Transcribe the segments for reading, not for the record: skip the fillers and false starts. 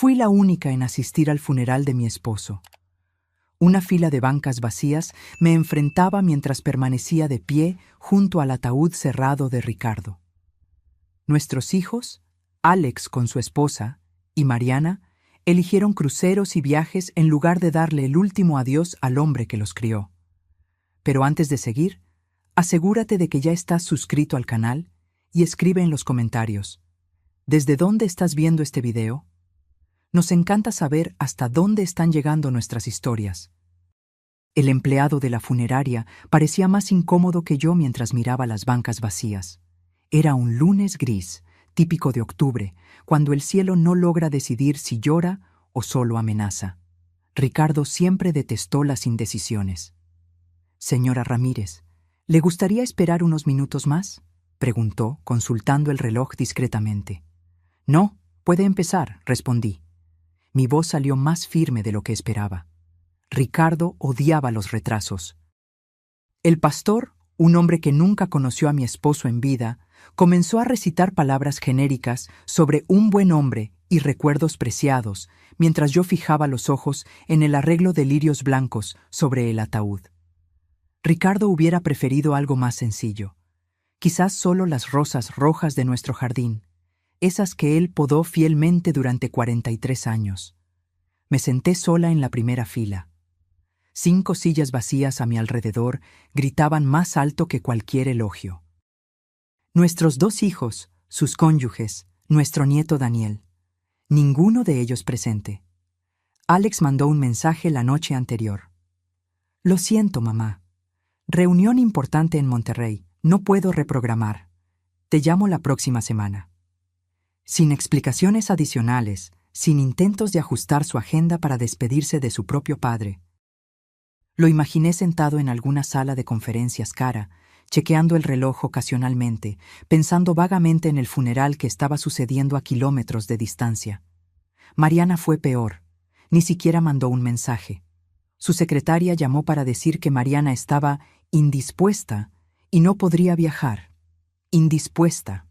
Fui la única en asistir al funeral de mi esposo. Una fila de bancas vacías me enfrentaba mientras permanecía de pie junto al ataúd cerrado de Ricardo. Nuestros hijos, Alex con su esposa y Mariana, eligieron cruceros y viajes en lugar de darle el último adiós al hombre que los crió. Pero antes de seguir, asegúrate de que ya estás suscrito al canal y escribe en los comentarios: ¿desde dónde estás viendo este video? Nos encanta saber hasta dónde están llegando nuestras historias. El empleado de la funeraria parecía más incómodo que yo mientras miraba las bancas vacías. Era un lunes gris, típico de octubre, cuando el cielo no logra decidir si llora o solo amenaza. Ricardo siempre detestó las indecisiones. «Señora Ramírez, ¿le gustaría esperar unos minutos más?», preguntó, consultando el reloj discretamente. «No, puede empezar», respondí. Mi voz salió más firme de lo que esperaba. Ricardo odiaba los retrasos. El pastor, un hombre que nunca conoció a mi esposo en vida, comenzó a recitar palabras genéricas sobre un buen hombre y recuerdos preciados, mientras yo fijaba los ojos en el arreglo de lirios blancos sobre el ataúd. Ricardo hubiera preferido algo más sencillo. Quizás solo las rosas rojas de nuestro jardín, esas que él podó fielmente durante 43 años. Me senté sola en la primera fila. 5 sillas vacías a mi alrededor gritaban más alto que cualquier elogio. Nuestros 2 hijos, sus cónyuges, nuestro nieto Daniel. Ninguno de ellos presente. Alex mandó un mensaje la noche anterior. «Lo siento, mamá. Reunión importante en Monterrey. No puedo reprogramar. Te llamo la próxima semana». Sin explicaciones adicionales, sin intentos de ajustar su agenda para despedirse de su propio padre. Lo imaginé sentado en alguna sala de conferencias cara, chequeando el reloj ocasionalmente, pensando vagamente en el funeral que estaba sucediendo a kilómetros de distancia. Mariana fue peor. Ni siquiera mandó un mensaje. Su secretaria llamó para decir que Mariana estaba indispuesta y no podría viajar. Indispuesta.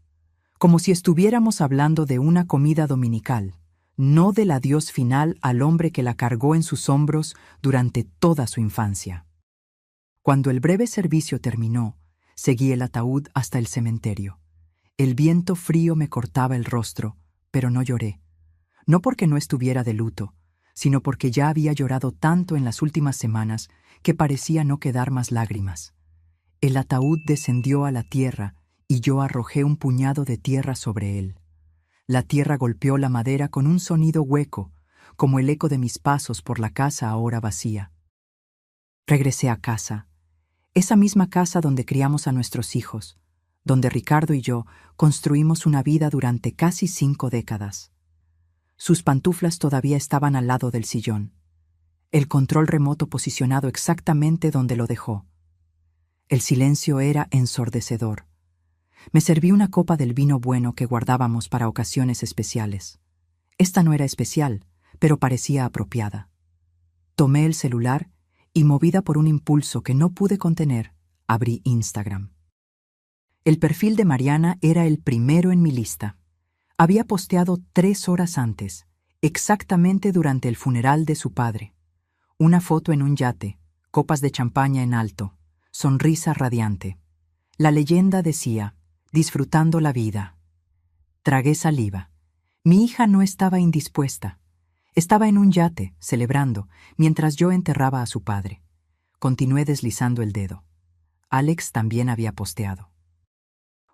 Como si estuviéramos hablando de una comida dominical, no del adiós final al hombre que la cargó en sus hombros durante toda su infancia. Cuando el breve servicio terminó, seguí el ataúd hasta el cementerio. El viento frío me cortaba el rostro, pero no lloré. No porque no estuviera de luto, sino porque ya había llorado tanto en las últimas semanas que parecía no quedar más lágrimas. El ataúd descendió a la tierra y yo arrojé un puñado de tierra sobre él. La tierra golpeó la madera con un sonido hueco, como el eco de mis pasos por la casa ahora vacía. Regresé a casa, esa misma casa donde criamos a nuestros hijos, donde Ricardo y yo construimos una vida durante casi 5 décadas. Sus pantuflas todavía estaban al lado del sillón, el control remoto posicionado exactamente donde lo dejó. El silencio era ensordecedor. Me serví una copa del vino bueno que guardábamos para ocasiones especiales. Esta no era especial, pero parecía apropiada. Tomé el celular y, movida por un impulso que no pude contener, abrí Instagram. El perfil de Mariana era el primero en mi lista. Había posteado 3 horas antes, exactamente durante el funeral de su padre. Una foto en un yate, copas de champaña en alto, sonrisa radiante. La leyenda decía: disfrutando la vida. Tragué saliva. Mi hija no estaba indispuesta. Estaba en un yate, celebrando, mientras yo enterraba a su padre. Continué deslizando el dedo. Alex también había posteado.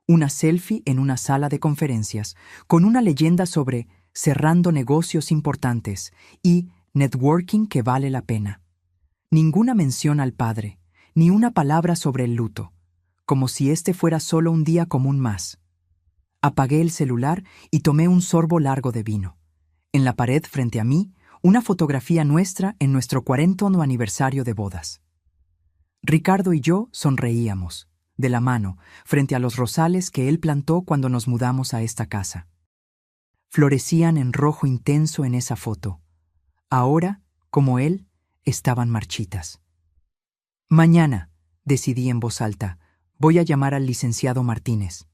Una selfie en una sala de conferencias, con una leyenda sobre cerrando negocios importantes y networking que vale la pena. Ninguna mención al padre, ni una palabra sobre el luto, como si este fuera solo un día común más. Apagué el celular y tomé un sorbo largo de vino. En la pared frente a mí, una fotografía nuestra en nuestro 40º aniversario de bodas. Ricardo y yo sonreíamos, de la mano, frente a los rosales que él plantó cuando nos mudamos a esta casa. Florecían en rojo intenso en esa foto. Ahora, como él, estaban marchitas. Mañana, decidí en voz alta, voy a llamar al licenciado Martínez.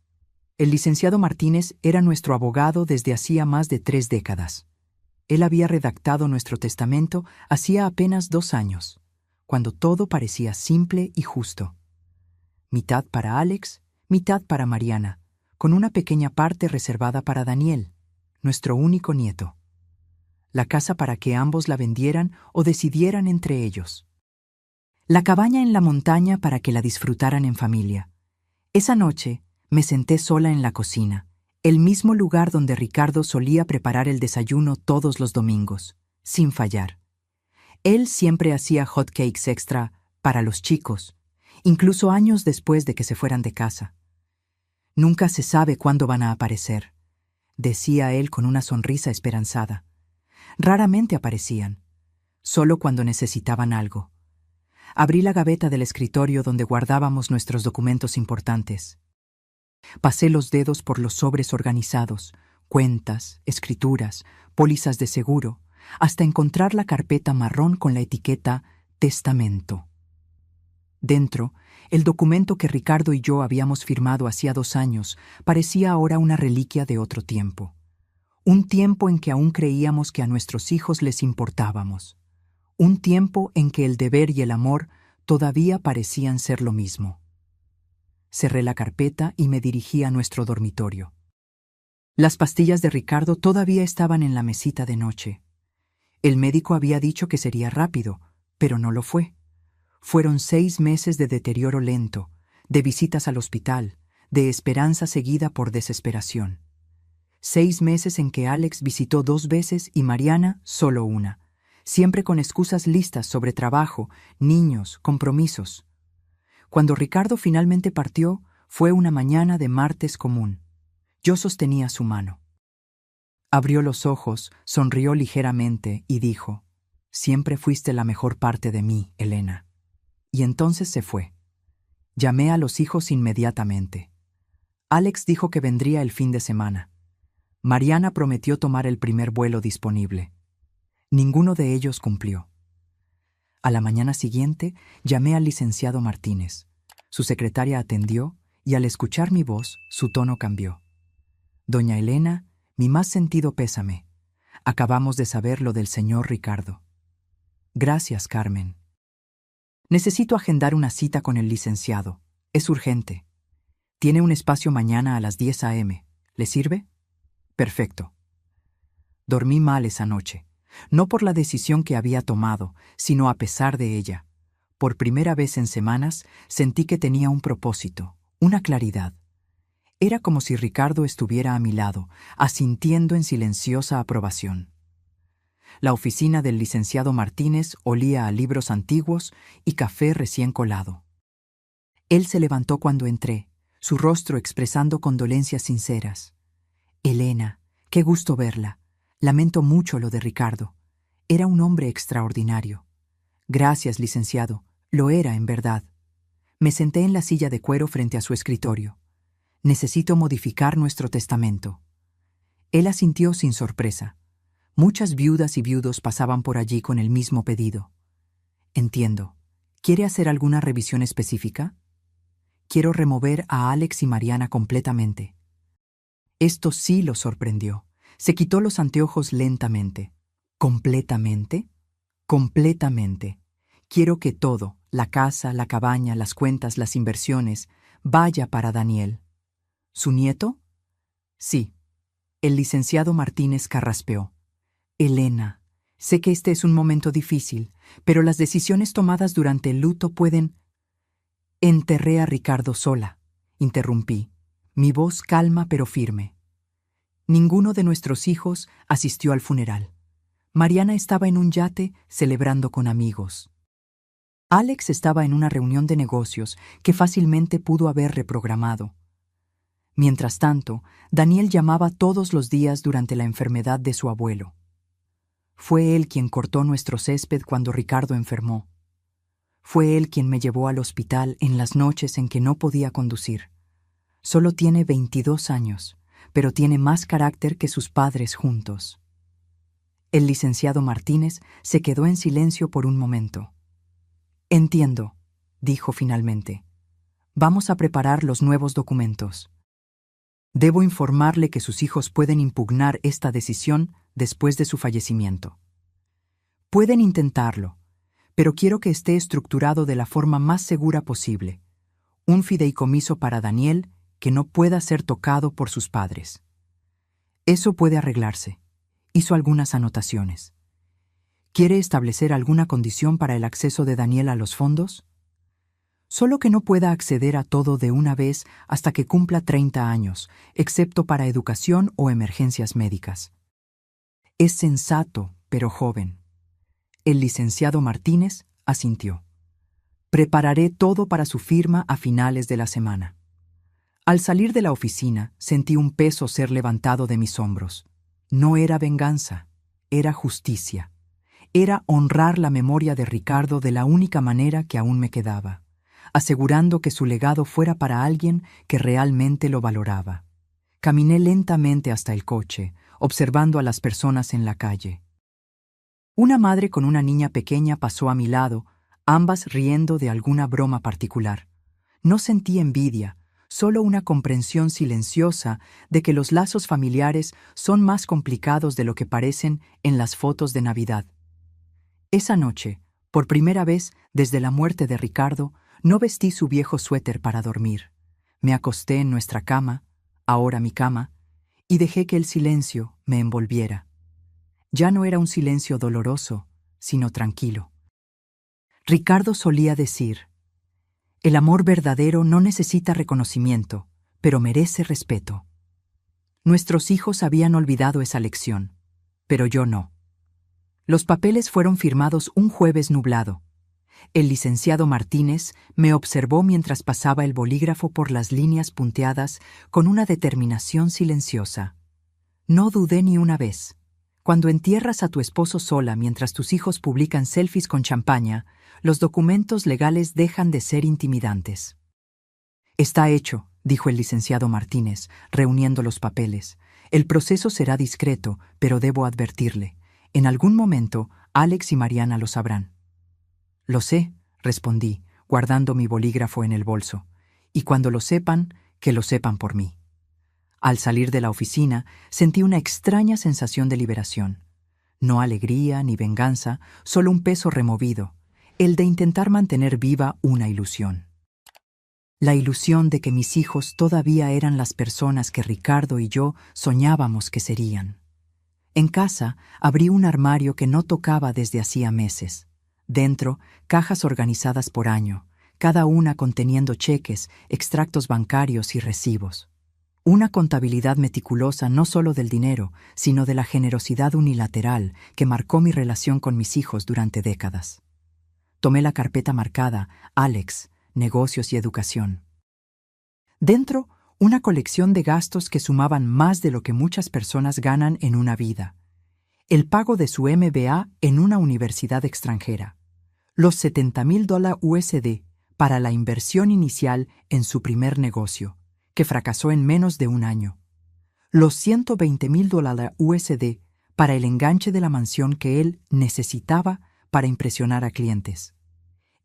El licenciado Martínez era nuestro abogado desde hacía más de 3 décadas. Él había redactado nuestro testamento hacía apenas 2 años, cuando todo parecía simple y justo. Mitad para Alex, mitad para Mariana, con una pequeña parte reservada para Daniel, nuestro único nieto. La casa para que ambos la vendieran o decidieran entre ellos. La cabaña en la montaña para que la disfrutaran en familia. Esa noche me senté sola en la cocina, el mismo lugar donde Ricardo solía preparar el desayuno todos los domingos, sin fallar. Él siempre hacía hot cakes extra para los chicos, incluso años después de que se fueran de casa. Nunca se sabe cuándo van a aparecer, decía él con una sonrisa esperanzada. Raramente aparecían, solo cuando necesitaban algo. Abrí la gaveta del escritorio donde guardábamos nuestros documentos importantes. Pasé los dedos por los sobres organizados, cuentas, escrituras, pólizas de seguro, hasta encontrar la carpeta marrón con la etiqueta Testamento. Dentro, el documento que Ricardo y yo habíamos firmado hacía 2 años parecía ahora una reliquia de otro tiempo. Un tiempo en que aún creíamos que a nuestros hijos les importábamos. Un tiempo en que el deber y el amor todavía parecían ser lo mismo. Cerré la carpeta y me dirigí a nuestro dormitorio. Las pastillas de Ricardo todavía estaban en la mesita de noche. El médico había dicho que sería rápido, pero no lo fue. Fueron 6 meses de deterioro lento, de visitas al hospital, de esperanza seguida por desesperación. 6 meses en que Alex visitó 2 veces y Mariana solo una, siempre con excusas listas sobre trabajo, niños, compromisos. Cuando Ricardo finalmente partió, fue una mañana de martes común. Yo sostenía su mano. Abrió los ojos, sonrió ligeramente y dijo: «Siempre fuiste la mejor parte de mí, Elena». Y entonces se fue. Llamé a los hijos inmediatamente. Alex dijo que vendría el fin de semana. Mariana prometió tomar el primer vuelo disponible. Ninguno de ellos cumplió. A la mañana siguiente llamé al licenciado Martínez. Su secretaria atendió y al escuchar mi voz, su tono cambió. «Doña Elena, mi más sentido pésame. Acabamos de saber lo del señor Ricardo». «Gracias, Carmen. Necesito agendar una cita con el licenciado. Es urgente. Tiene un espacio mañana a las 10 a.m. ¿Le sirve?» «Perfecto». Dormí mal esa noche. No por la decisión que había tomado, sino a pesar de ella. Por primera vez en semanas sentí que tenía un propósito, una claridad. Era como si Ricardo estuviera a mi lado, asintiendo en silenciosa aprobación. La oficina del licenciado Martínez olía a libros antiguos y café recién colado. Él se levantó cuando entré, su rostro expresando condolencias sinceras. «Elena, qué gusto verla. Lamento mucho lo de Ricardo. Era un hombre extraordinario». «Gracias, licenciado. Lo era, en verdad». Me senté en la silla de cuero frente a su escritorio. «Necesito modificar nuestro testamento». Él asintió sin sorpresa. Muchas viudas y viudos pasaban por allí con el mismo pedido. «Entiendo. ¿Quiere hacer alguna revisión específica?» «Quiero remover a Alex y Mariana completamente». Esto sí lo sorprendió. Se quitó los anteojos lentamente. «¿Completamente?» «Completamente. Quiero que todo, la casa, la cabaña, las cuentas, las inversiones, vaya para Daniel». «¿Su nieto?» «Sí». El licenciado Martínez carraspeó. «Elena, sé que este es un momento difícil, pero las decisiones tomadas durante el luto pueden...» «Enterré a Ricardo sola», interrumpí, mi voz calma pero firme. Ninguno de nuestros hijos asistió al funeral. Mariana estaba en un yate celebrando con amigos. Alex estaba en una reunión de negocios que fácilmente pudo haber reprogramado. Mientras tanto, Daniel llamaba todos los días durante la enfermedad de su abuelo. Fue él quien cortó nuestro césped cuando Ricardo enfermó. Fue él quien me llevó al hospital en las noches en que no podía conducir. Solo tiene 22 años, pero tiene más carácter que sus padres juntos. El licenciado Martínez se quedó en silencio por un momento. «Entiendo», dijo finalmente. «Vamos a preparar los nuevos documentos. Debo informarle que sus hijos pueden impugnar esta decisión después de su fallecimiento. Pueden intentarlo, pero quiero que esté estructurado de la forma más segura posible. Un fideicomiso para Daniel que no pueda ser tocado por sus padres. Eso puede arreglarse. Hizo algunas anotaciones. ¿Quiere establecer alguna condición para el acceso de Daniel a los fondos? Solo que no pueda acceder a todo de una vez hasta que cumpla 30 años, excepto para educación o emergencias médicas. Es sensato, pero joven. El licenciado Martínez asintió. Prepararé todo para su firma a finales de la semana. Al salir de la oficina, sentí un peso ser levantado de mis hombros. No era venganza, era justicia. Era honrar la memoria de Ricardo de la única manera que aún me quedaba, asegurando que su legado fuera para alguien que realmente lo valoraba. Caminé lentamente hasta el coche, observando a las personas en la calle. Una madre con una niña pequeña pasó a mi lado, ambas riendo de alguna broma particular. No sentí envidia, solo una comprensión silenciosa de que los lazos familiares son más complicados de lo que parecen en las fotos de Navidad. Esa noche, por primera vez desde la muerte de Ricardo, no vestí su viejo suéter para dormir. Me acosté en nuestra cama, ahora mi cama, y dejé que el silencio me envolviera. Ya no era un silencio doloroso, sino tranquilo. Ricardo solía decir: el amor verdadero no necesita reconocimiento, pero merece respeto. Nuestros hijos habían olvidado esa lección, pero yo no. Los papeles fueron firmados un jueves nublado. El licenciado Martínez me observó mientras pasaba el bolígrafo por las líneas punteadas con una determinación silenciosa. No dudé ni una vez. Cuando entierras a tu esposo sola mientras tus hijos publican selfies con champaña, los documentos legales dejan de ser intimidantes. Está hecho, dijo el licenciado Martínez, reuniendo los papeles. El proceso será discreto, pero debo advertirle. En algún momento, Alex y Mariana lo sabrán. Lo sé, respondí, guardando mi bolígrafo en el bolso. Y cuando lo sepan, que lo sepan por mí. Al salir de la oficina, sentí una extraña sensación de liberación. No alegría ni venganza, solo un peso removido, el de intentar mantener viva una ilusión. La ilusión de que mis hijos todavía eran las personas que Ricardo y yo soñábamos que serían. En casa, abrí un armario que no tocaba desde hacía meses. Dentro, cajas organizadas por año, cada una conteniendo cheques, extractos bancarios y recibos. Una contabilidad meticulosa no solo del dinero, sino de la generosidad unilateral que marcó mi relación con mis hijos durante décadas. Tomé la carpeta marcada Alex, negocios y educación. Dentro, una colección de gastos que sumaban más de lo que muchas personas ganan en una vida. El pago de su MBA en una universidad extranjera. Los $70,000 USD para la inversión inicial en su primer negocio, que fracasó en menos de un año. Los $120,000 USD para el enganche de la mansión que él necesitaba para impresionar a clientes.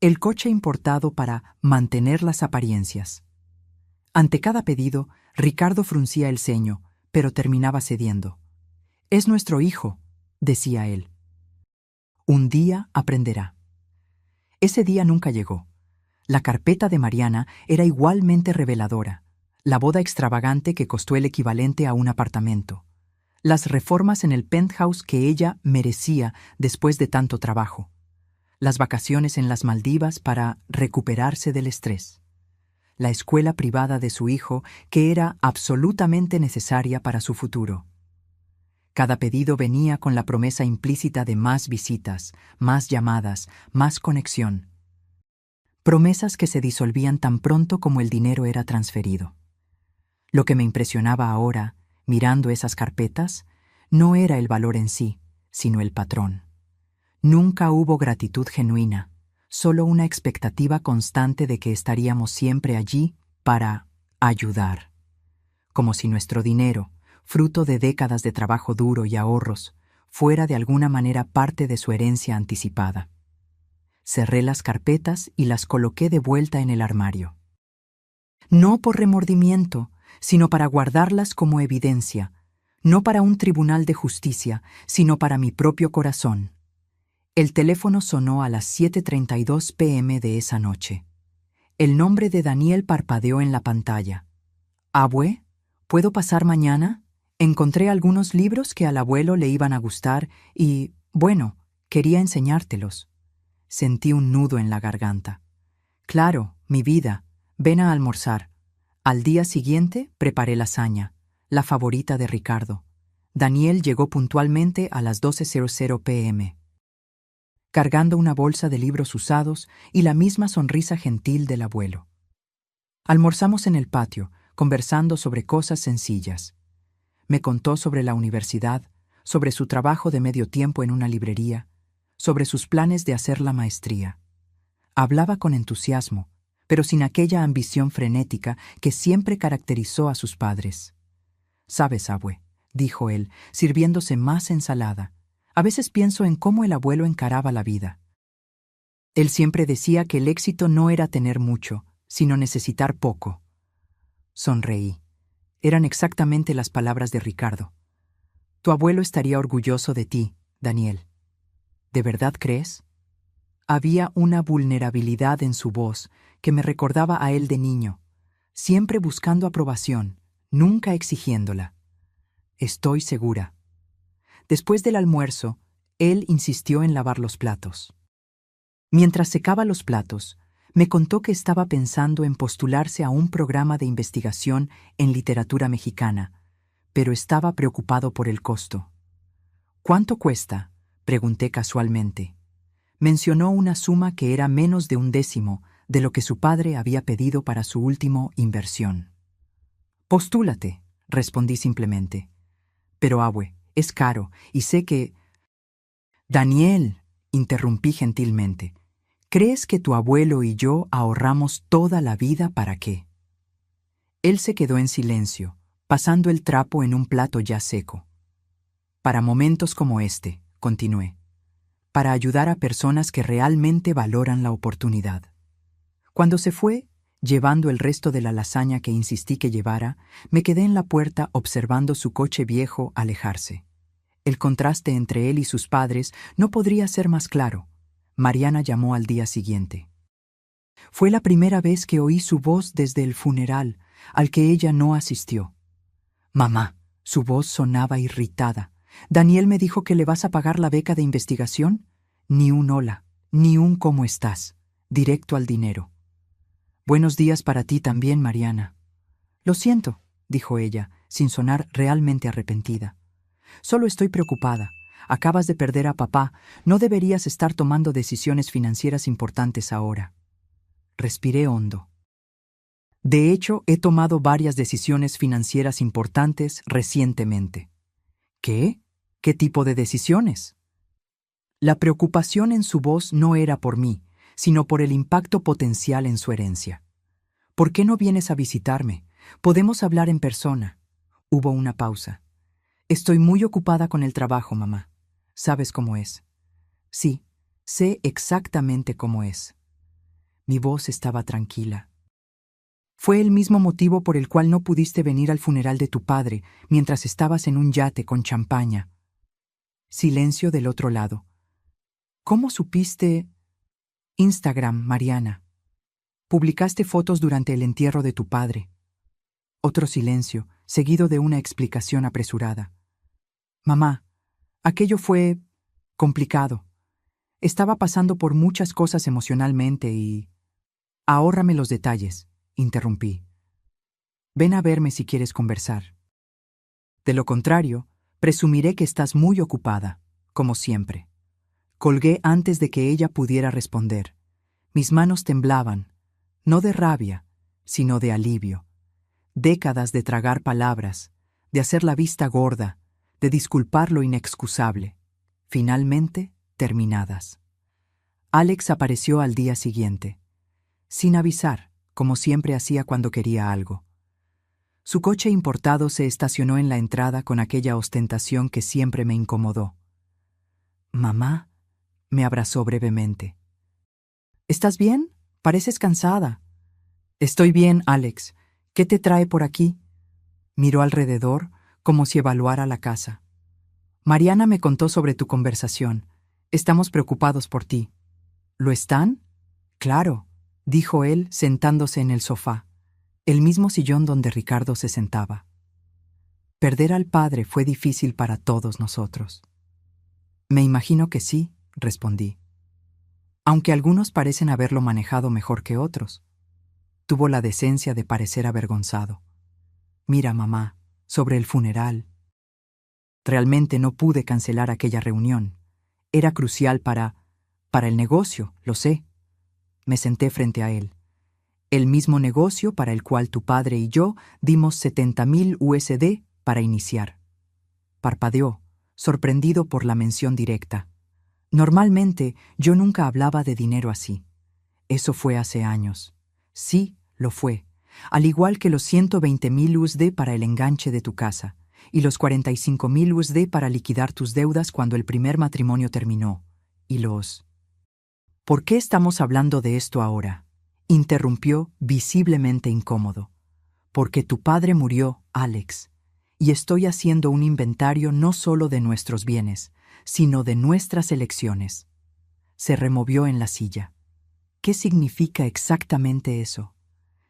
El coche importado para mantener las apariencias. Ante cada pedido, Ricardo fruncía el ceño, pero terminaba cediendo. «Es nuestro hijo», decía él. «Un día aprenderá». Ese día nunca llegó. La carpeta de Mariana era igualmente reveladora. La boda extravagante que costó el equivalente a un apartamento. Las reformas en el penthouse que ella merecía después de tanto trabajo. Las vacaciones en las Maldivas para recuperarse del estrés. La escuela privada de su hijo que era absolutamente necesaria para su futuro. Cada pedido venía con la promesa implícita de más visitas, más llamadas, más conexión. Promesas que se disolvían tan pronto como el dinero era transferido. Lo que me impresionaba ahora, mirando esas carpetas, no era el valor en sí, sino el patrón. Nunca hubo gratitud genuina, solo una expectativa constante de que estaríamos siempre allí para ayudar. Como si nuestro dinero, fruto de décadas de trabajo duro y ahorros, fuera de alguna manera parte de su herencia anticipada. Cerré las carpetas y las coloqué de vuelta en el armario. No por remordimiento, sino para guardarlas como evidencia, No para un tribunal de justicia, sino para mi propio corazón. El teléfono sonó a las 7:32 p.m. de esa noche. El nombre de Daniel parpadeó en la pantalla. «Abue, ¿puedo pasar mañana? Encontré algunos libros que al abuelo le iban a gustar y, bueno, quería enseñártelos». Sentí un nudo en la garganta. «Claro, mi vida, ven a almorzar». Al día siguiente preparé lasaña, la favorita de Ricardo. Daniel llegó puntualmente a las 12:00 p.m., cargando una bolsa de libros usados y la misma sonrisa gentil del abuelo. Almorzamos en el patio, conversando sobre cosas sencillas. Me contó sobre la universidad, sobre su trabajo de medio tiempo en una librería, sobre sus planes de hacer la maestría. Hablaba con entusiasmo, pero sin aquella ambición frenética que siempre caracterizó a sus padres. «Sabes, abue», dijo él, sirviéndose más ensalada, «a veces pienso en cómo el abuelo encaraba la vida. Él siempre decía que el éxito no era tener mucho, sino necesitar poco». Sonreí. Eran exactamente las palabras de Ricardo. «Tu abuelo estaría orgulloso de ti, Daniel». «¿De verdad crees?». Había una vulnerabilidad en su voz que me recordaba a él de niño, siempre buscando aprobación, nunca exigiéndola. «Estoy segura». Después del almuerzo, él insistió en lavar los platos. Mientras secaba los platos, me contó que estaba pensando en postularse a un programa de investigación en literatura mexicana, pero estaba preocupado por el costo. «¿Cuánto cuesta?», pregunté casualmente. Mencionó una suma que era menos de 1/10 de lo que su padre había pedido para su último inversión. «Postúlate», respondí simplemente. «Pero, abue, es caro, y sé que...». «Daniel», interrumpí gentilmente, «¿crees que tu abuelo y yo ahorramos toda la vida para qué?». Él se quedó en silencio, pasando el trapo en un plato ya seco. «Para momentos como este», continué, «para ayudar a personas que realmente valoran la oportunidad». Cuando se fue, llevando el resto de la lasaña que insistí que llevara, me quedé en la puerta observando su coche viejo alejarse. El contraste entre él y sus padres no podría ser más claro. Mariana llamó al día siguiente. Fue la primera vez que oí su voz desde el funeral, al que ella no asistió. «Mamá», su voz sonaba irritada. «¿Daniel me dijo que le vas a pagar la beca de investigación?» Ni un hola, ni un «¿cómo estás?», directo al dinero. «Buenos días para ti también, Mariana». «Lo siento», dijo ella, sin sonar realmente arrepentida. «Solo estoy preocupada. Acabas de perder a papá. No deberías estar tomando decisiones financieras importantes ahora». Respiré hondo. De hecho, he tomado varias decisiones financieras importantes recientemente. ¿Qué? ¿Qué tipo de decisiones? La preocupación en su voz no era por mí, sino por el impacto potencial en su herencia. «¿Por qué no vienes a visitarme? Podemos hablar en persona». Hubo una pausa. «Estoy muy ocupada con el trabajo, mamá. ¿Sabes cómo es?». «Sí, sé exactamente cómo es». Mi voz estaba tranquila. «Fue el mismo motivo por el cual no pudiste venir al funeral de tu padre mientras estabas en un yate con champaña». Silencio del otro lado. «¿Cómo supiste...?» «Instagram, Mariana. Publicaste fotos durante el entierro de tu padre». Otro silencio, seguido de una explicación apresurada. «Mamá, aquello fue... complicado. Estaba pasando por muchas cosas emocionalmente y...». «Ahórrame los detalles», interrumpí. «Ven a verme si quieres conversar. De lo contrario, presumiré que estás muy ocupada, como siempre». Colgué antes de que ella pudiera responder. Mis manos temblaban, no de rabia, sino de alivio. Décadas de tragar palabras, de hacer la vista gorda, de disculpar lo inexcusable, finalmente terminadas. Alex apareció al día siguiente, sin avisar, como siempre hacía cuando quería algo. Su coche importado se estacionó en la entrada con aquella ostentación que siempre me incomodó. «Mamá», me abrazó brevemente. «¿Estás bien? Pareces cansada». «Estoy bien, Alex. ¿Qué te trae por aquí?». Miró alrededor, como si evaluara la casa. Mariana me contó sobre tu conversación. Estamos preocupados por ti. ¿Lo están? Claro, dijo él sentándose en el sofá, el mismo sillón donde Ricardo se sentaba. Perder al padre fue difícil para todos nosotros. Me imagino que sí, respondí. Aunque algunos parecen haberlo manejado mejor que otros. Tuvo la decencia de parecer avergonzado. Mira, mamá, sobre el funeral. Realmente no pude cancelar aquella reunión. Era crucial para el negocio, lo sé. Me senté frente a él. El mismo negocio para el cual tu padre y yo dimos 70,000 USD para iniciar. Parpadeó, sorprendido por la mención directa. Normalmente yo nunca hablaba de dinero así. Eso fue hace años. Sí, lo fue. Al igual que los 120,000 USD para el enganche de tu casa y los 45,000 USD para liquidar tus deudas cuando el primer matrimonio terminó. Y los... ¿Por qué estamos hablando de esto ahora? Interrumpió, visiblemente incómodo. Porque tu padre murió, Alex, y estoy haciendo un inventario no solo de nuestros bienes, sino de nuestras elecciones. Se removió en la silla. ¿Qué significa exactamente eso?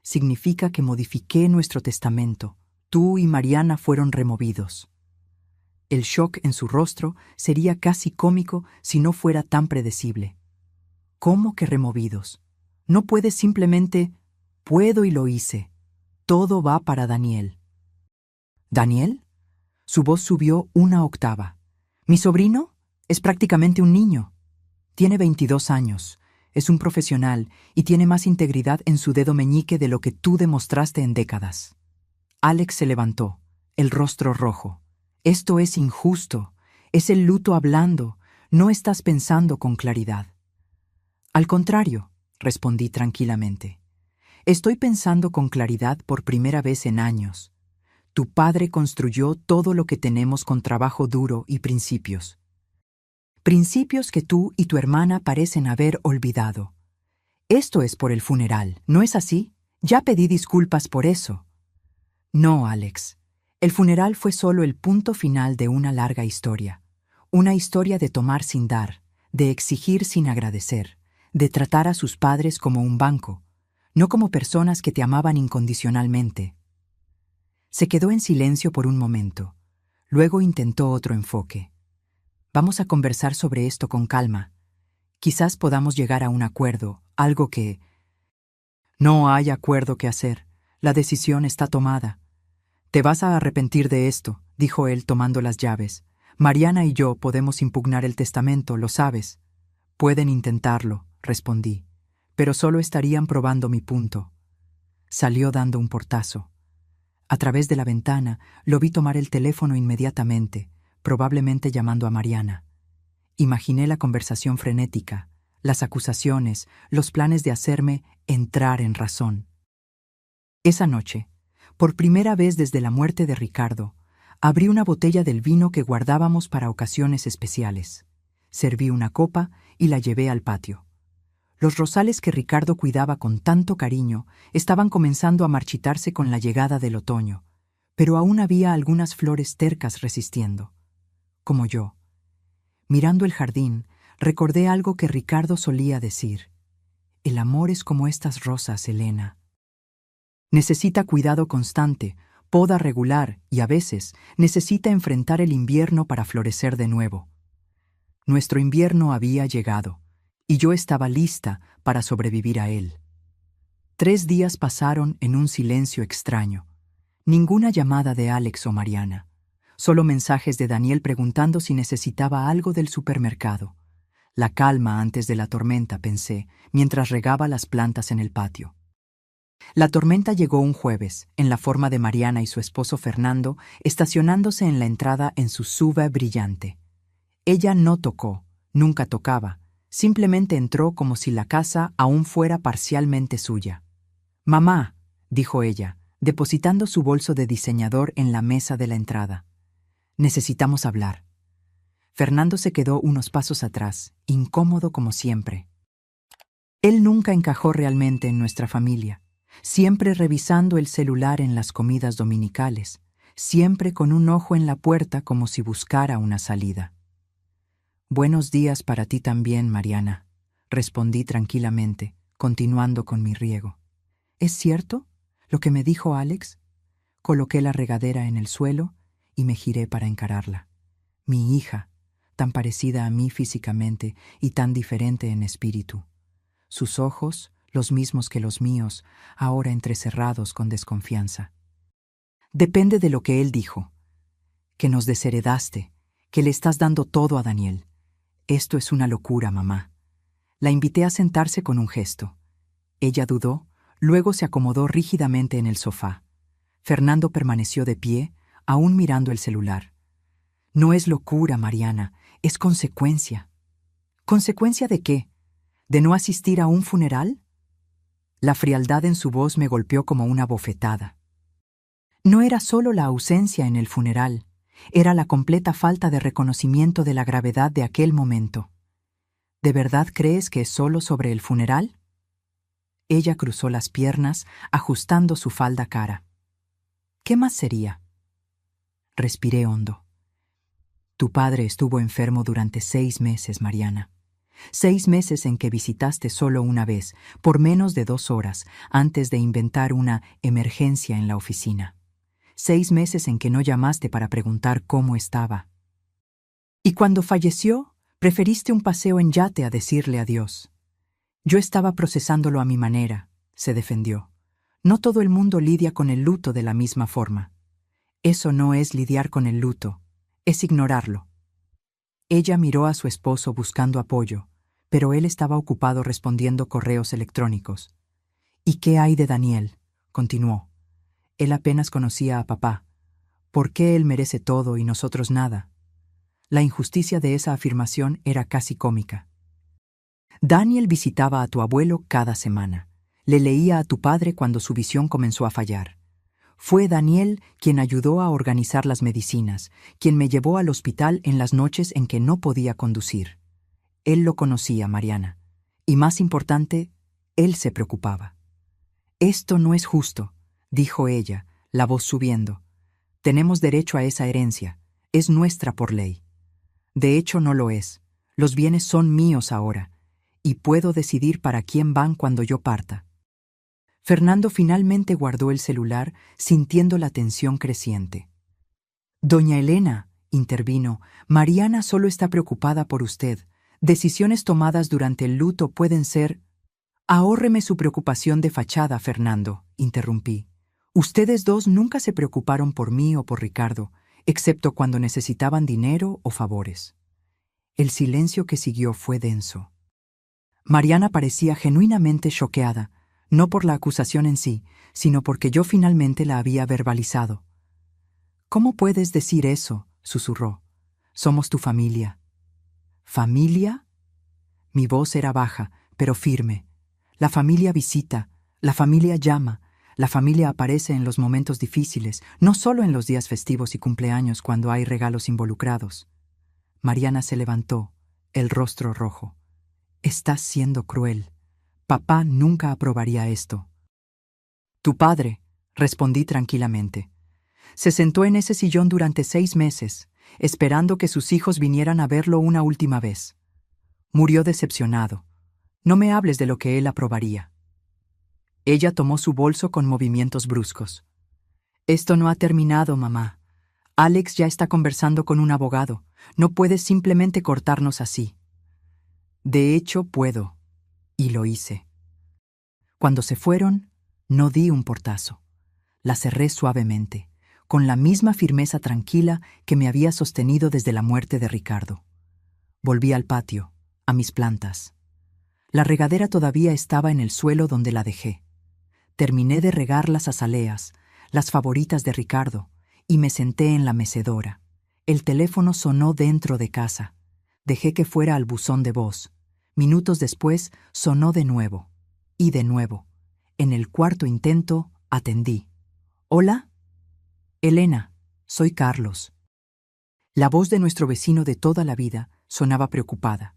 Significa que modifiqué nuestro testamento. Tú y Mariana fueron removidos. El shock en su rostro sería casi cómico si no fuera tan predecible. ¿Cómo que removidos? No puedes simplemente... Puedo y lo hice. Todo va para Daniel. ¿Daniel? Su voz subió una octava. ¿Mi sobrino? Es prácticamente un niño. Tiene 22 años. Es un profesional y tiene más integridad en su dedo meñique de lo que tú demostraste en décadas. Alex se levantó, el rostro rojo. Esto es injusto. Es el luto hablando. No estás pensando con claridad. Al contrario, respondí tranquilamente. Estoy pensando con claridad por primera vez en años. Tu padre construyó todo lo que tenemos con trabajo duro y principios. Principios que tú y tu hermana parecen haber olvidado. Esto es por el funeral, ¿no es así? Ya pedí disculpas por eso. No, Alex. El funeral fue solo el punto final de una larga historia. Una historia de tomar sin dar, de exigir sin agradecer, de tratar a sus padres como un banco, no como personas que te amaban incondicionalmente. Se quedó en silencio por un momento. Luego intentó otro enfoque. Vamos a conversar sobre esto con calma. Quizás podamos llegar a un acuerdo, algo que... No hay acuerdo que hacer. La decisión está tomada. Te vas a arrepentir de esto, dijo él tomando las llaves. Mariana y yo podemos impugnar el testamento, lo sabes. Pueden intentarlo, respondí, pero solo estarían probando mi punto. Salió dando un portazo. A través de la ventana lo vi tomar el teléfono inmediatamente, probablemente llamando a Mariana. Imaginé la conversación frenética, las acusaciones, los planes de hacerme entrar en razón. Esa noche, por primera vez desde la muerte de Ricardo, abrí una botella del vino que guardábamos para ocasiones especiales. Serví una copa y la llevé al patio. Los rosales que Ricardo cuidaba con tanto cariño estaban comenzando a marchitarse con la llegada del otoño, pero aún había algunas flores tercas resistiendo. Como yo. Mirando el jardín, recordé algo que Ricardo solía decir. El amor es como estas rosas, Elena. Necesita cuidado constante, poda regular y a veces necesita enfrentar el invierno para florecer de nuevo. Nuestro invierno había llegado, y yo estaba lista para sobrevivir a él. 3 días pasaron en un silencio extraño. Ninguna llamada de Alex o Mariana. Solo mensajes de Daniel preguntando si necesitaba algo del supermercado. La calma antes de la tormenta, pensé, mientras regaba las plantas en el patio. La tormenta llegó un jueves, en la forma de Mariana y su esposo Fernando, estacionándose en la entrada en su SUV brillante. Ella no tocó, nunca tocaba, simplemente entró como si la casa aún fuera parcialmente suya. «Mamá», dijo ella, depositando su bolso de diseñador en la mesa de la entrada. «Necesitamos hablar». Fernando se quedó unos pasos atrás, incómodo como siempre. Él nunca encajó realmente en nuestra familia, siempre revisando el celular en las comidas dominicales, siempre con un ojo en la puerta como si buscara una salida. «Buenos días para ti también, Mariana», respondí tranquilamente, continuando con mi riego. «¿Es cierto lo que me dijo Alex?». Coloqué la regadera en el suelo y me giré para encararla. Mi hija, tan parecida a mí físicamente y tan diferente en espíritu. Sus ojos, los mismos que los míos, ahora entrecerrados con desconfianza. «Depende de lo que él dijo. Que nos desheredaste, que le estás dando todo a Daniel. Esto es una locura, mamá». La invité a sentarse con un gesto. Ella dudó, luego se acomodó rígidamente en el sofá. Fernando permaneció de pie, aún mirando el celular. «No es locura, Mariana, es consecuencia». «¿Consecuencia de qué? ¿De no asistir a un funeral?». La frialdad en su voz me golpeó como una bofetada. No era solo la ausencia en el funeral, era la completa falta de reconocimiento de la gravedad de aquel momento. ¿De verdad crees que es solo sobre el funeral? Ella cruzó las piernas, ajustando su falda cara. ¿Qué más sería? Respiré hondo. Tu padre estuvo enfermo durante 6 meses, Mariana. 6 meses en que visitaste solo una vez, por menos de 2 horas, antes de inventar una emergencia en la oficina. 6 meses en que no llamaste para preguntar cómo estaba. Y cuando falleció, preferiste un paseo en yate a decirle adiós. Yo estaba procesándolo a mi manera, se defendió. No todo el mundo lidia con el luto de la misma forma. Eso no es lidiar con el luto, es ignorarlo. Ella miró a su esposo buscando apoyo, pero él estaba ocupado respondiendo correos electrónicos. «¿Y qué hay de Daniel?», continuó. «Él apenas conocía a papá. ¿Por qué él merece todo y nosotros nada?». La injusticia de esa afirmación era casi cómica. Daniel visitaba a tu abuelo cada semana. Le leía a tu padre cuando su visión comenzó a fallar. Fue Daniel quien ayudó a organizar las medicinas, quien me llevó al hospital en las noches en que no podía conducir. Él lo conocía, Mariana. Y más importante, él se preocupaba. «Esto no es justo», dijo ella, la voz subiendo. «Tenemos derecho a esa herencia. Es nuestra por ley». «De hecho, no lo es. Los bienes son míos ahora, y puedo decidir para quién van cuando yo parta». Fernando finalmente guardó el celular, sintiendo la tensión creciente. «Doña Elena», intervino, «Mariana solo está preocupada por usted. Decisiones tomadas durante el luto pueden ser...». «Ahórreme su preocupación de fachada, Fernando», interrumpí. «Ustedes dos nunca se preocuparon por mí o por Ricardo, excepto cuando necesitaban dinero o favores». El silencio que siguió fue denso. Mariana parecía genuinamente choqueada, no por la acusación en sí, sino porque yo finalmente la había verbalizado. «¿Cómo puedes decir eso?», susurró. «Somos tu familia». «¿Familia?». Mi voz era baja, pero firme. La familia visita, la familia llama, la familia aparece en los momentos difíciles, no solo en los días festivos y cumpleaños cuando hay regalos involucrados. Mariana se levantó, el rostro rojo. «Estás siendo cruel. Papá nunca aprobaría esto». «Tu padre», respondí tranquilamente. «Se sentó en ese sillón durante 6 meses, esperando que sus hijos vinieran a verlo una última vez. Murió decepcionado. No me hables de lo que él aprobaría». Ella tomó su bolso con movimientos bruscos. «Esto no ha terminado, mamá. Alex ya está conversando con un abogado. No puedes simplemente cortarnos así». «De hecho, puedo». Y lo hice. Cuando se fueron, no di un portazo. La cerré suavemente, con la misma firmeza tranquila que me había sostenido desde la muerte de Ricardo. Volví al patio, a mis plantas. La regadera todavía estaba en el suelo donde la dejé. Terminé de regar las azaleas, las favoritas de Ricardo, y me senté en la mecedora. El teléfono sonó dentro de casa. Dejé que fuera al buzón de voz. Minutos después sonó de nuevo. Y de nuevo. En el cuarto intento, atendí. «¿Hola?» «Elena, soy Carlos». La voz de nuestro vecino de toda la vida sonaba preocupada.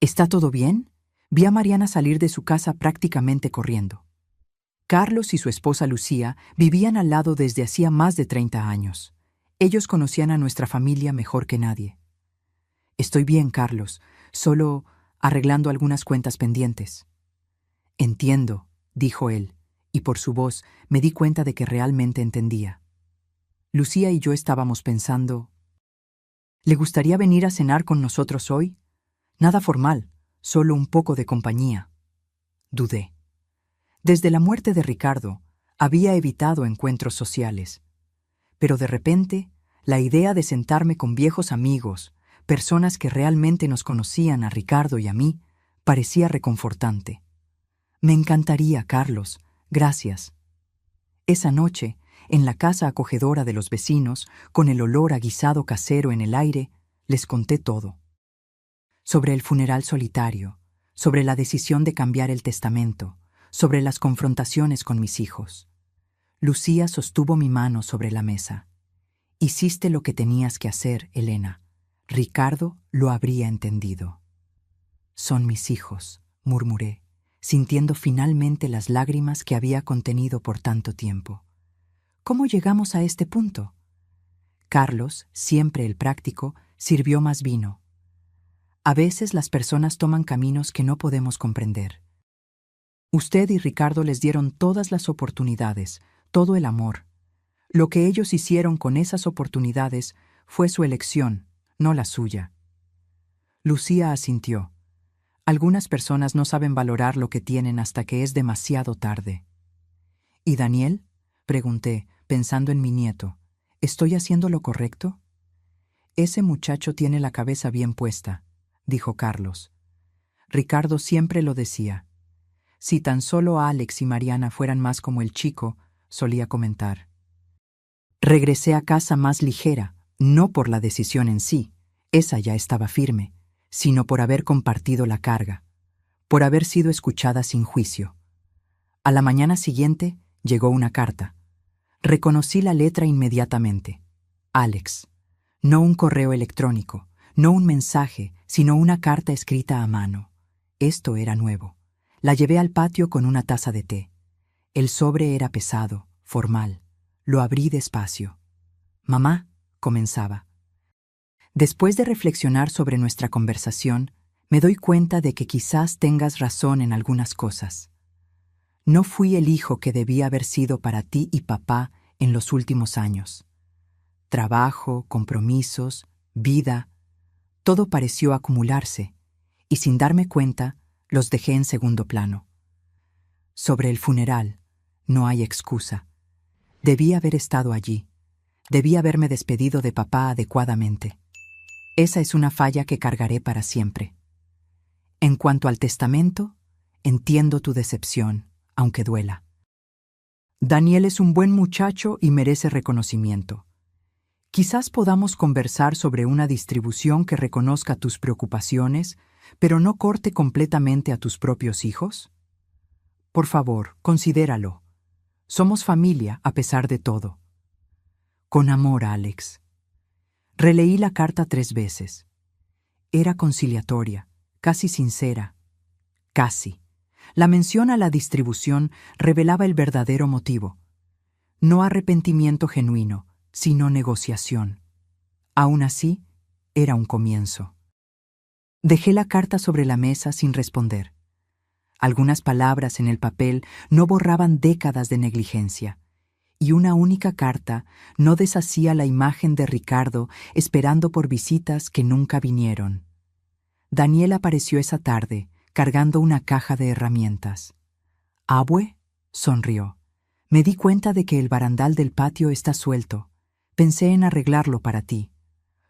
«¿Está todo bien?». Vi a Mariana salir de su casa prácticamente corriendo. Carlos y su esposa Lucía vivían al lado desde hacía más de 30 años. Ellos conocían a nuestra familia mejor que nadie. Estoy bien, Carlos, solo arreglando algunas cuentas pendientes. Entiendo, dijo él, y por su voz me di cuenta de que realmente entendía. Lucía y yo estábamos pensando, ¿le gustaría venir a cenar con nosotros hoy? Nada formal, solo un poco de compañía. Dudé. Desde la muerte de Ricardo, había evitado encuentros sociales. Pero de repente, la idea de sentarme con viejos amigos, personas que realmente nos conocían a Ricardo y a mí, parecía reconfortante. Me encantaría, Carlos, gracias. Esa noche, en la casa acogedora de los vecinos, con el olor a guisado casero en el aire, les conté todo. Sobre el funeral solitario, sobre la decisión de cambiar el testamento, sobre las confrontaciones con mis hijos. Lucía sostuvo mi mano sobre la mesa. Hiciste lo que tenías que hacer, Elena. Ricardo lo habría entendido. Son mis hijos, murmuré, sintiendo finalmente las lágrimas que había contenido por tanto tiempo. ¿Cómo llegamos a este punto? Carlos, siempre el práctico, sirvió más vino. A veces las personas toman caminos que no podemos comprender. Usted y Ricardo les dieron todas las oportunidades, todo el amor. Lo que ellos hicieron con esas oportunidades fue su elección, no la suya. Lucía asintió. Algunas personas no saben valorar lo que tienen hasta que es demasiado tarde. ¿Y Daniel? Pregunté, pensando en mi nieto. ¿Estoy haciendo lo correcto? Ese muchacho tiene la cabeza bien puesta, dijo Carlos. Ricardo siempre lo decía. Si tan solo Alex y Mariana fueran más como el chico, solía comentar. Regresé a casa más ligera, no por la decisión en sí, esa ya estaba firme, sino por haber compartido la carga, por haber sido escuchada sin juicio. A la mañana siguiente llegó una carta. Reconocí la letra inmediatamente. Alex. No un correo electrónico, no un mensaje, sino una carta escrita a mano. Esto era nuevo. La llevé al patio con una taza de té. El sobre era pesado, formal. Lo abrí despacio. Mamá, comenzaba. Después de reflexionar sobre nuestra conversación, me doy cuenta de que quizás tengas razón en algunas cosas. No fui el hijo que debía haber sido para ti y papá en los últimos años. Trabajo, compromisos, vida, todo pareció acumularse, y sin darme cuenta, los dejé en segundo plano. Sobre el funeral, no hay excusa. Debí haber estado allí. Debí haberme despedido de papá adecuadamente. Esa es una falla que cargaré para siempre. En cuanto al testamento, entiendo tu decepción, aunque duela. Daniel es un buen muchacho y merece reconocimiento. Quizás podamos conversar sobre una distribución que reconozca tus preocupaciones, pero no corte completamente a tus propios hijos. Por favor, considéralo. Somos familia a pesar de todo. Con amor, Alex. Releí la carta 3 veces. Era conciliatoria, casi sincera. Casi. La mención a la distribución revelaba el verdadero motivo. No arrepentimiento genuino, sino negociación. Aún así, era un comienzo. Dejé la carta sobre la mesa sin responder. Algunas palabras en el papel no borraban décadas de negligencia, y una única carta no deshacía la imagen de Ricardo esperando por visitas que nunca vinieron. Daniel apareció esa tarde, cargando una caja de herramientas. «¿Abue?» sonrió. «Me di cuenta de que el barandal del patio está suelto. Pensé en arreglarlo para ti».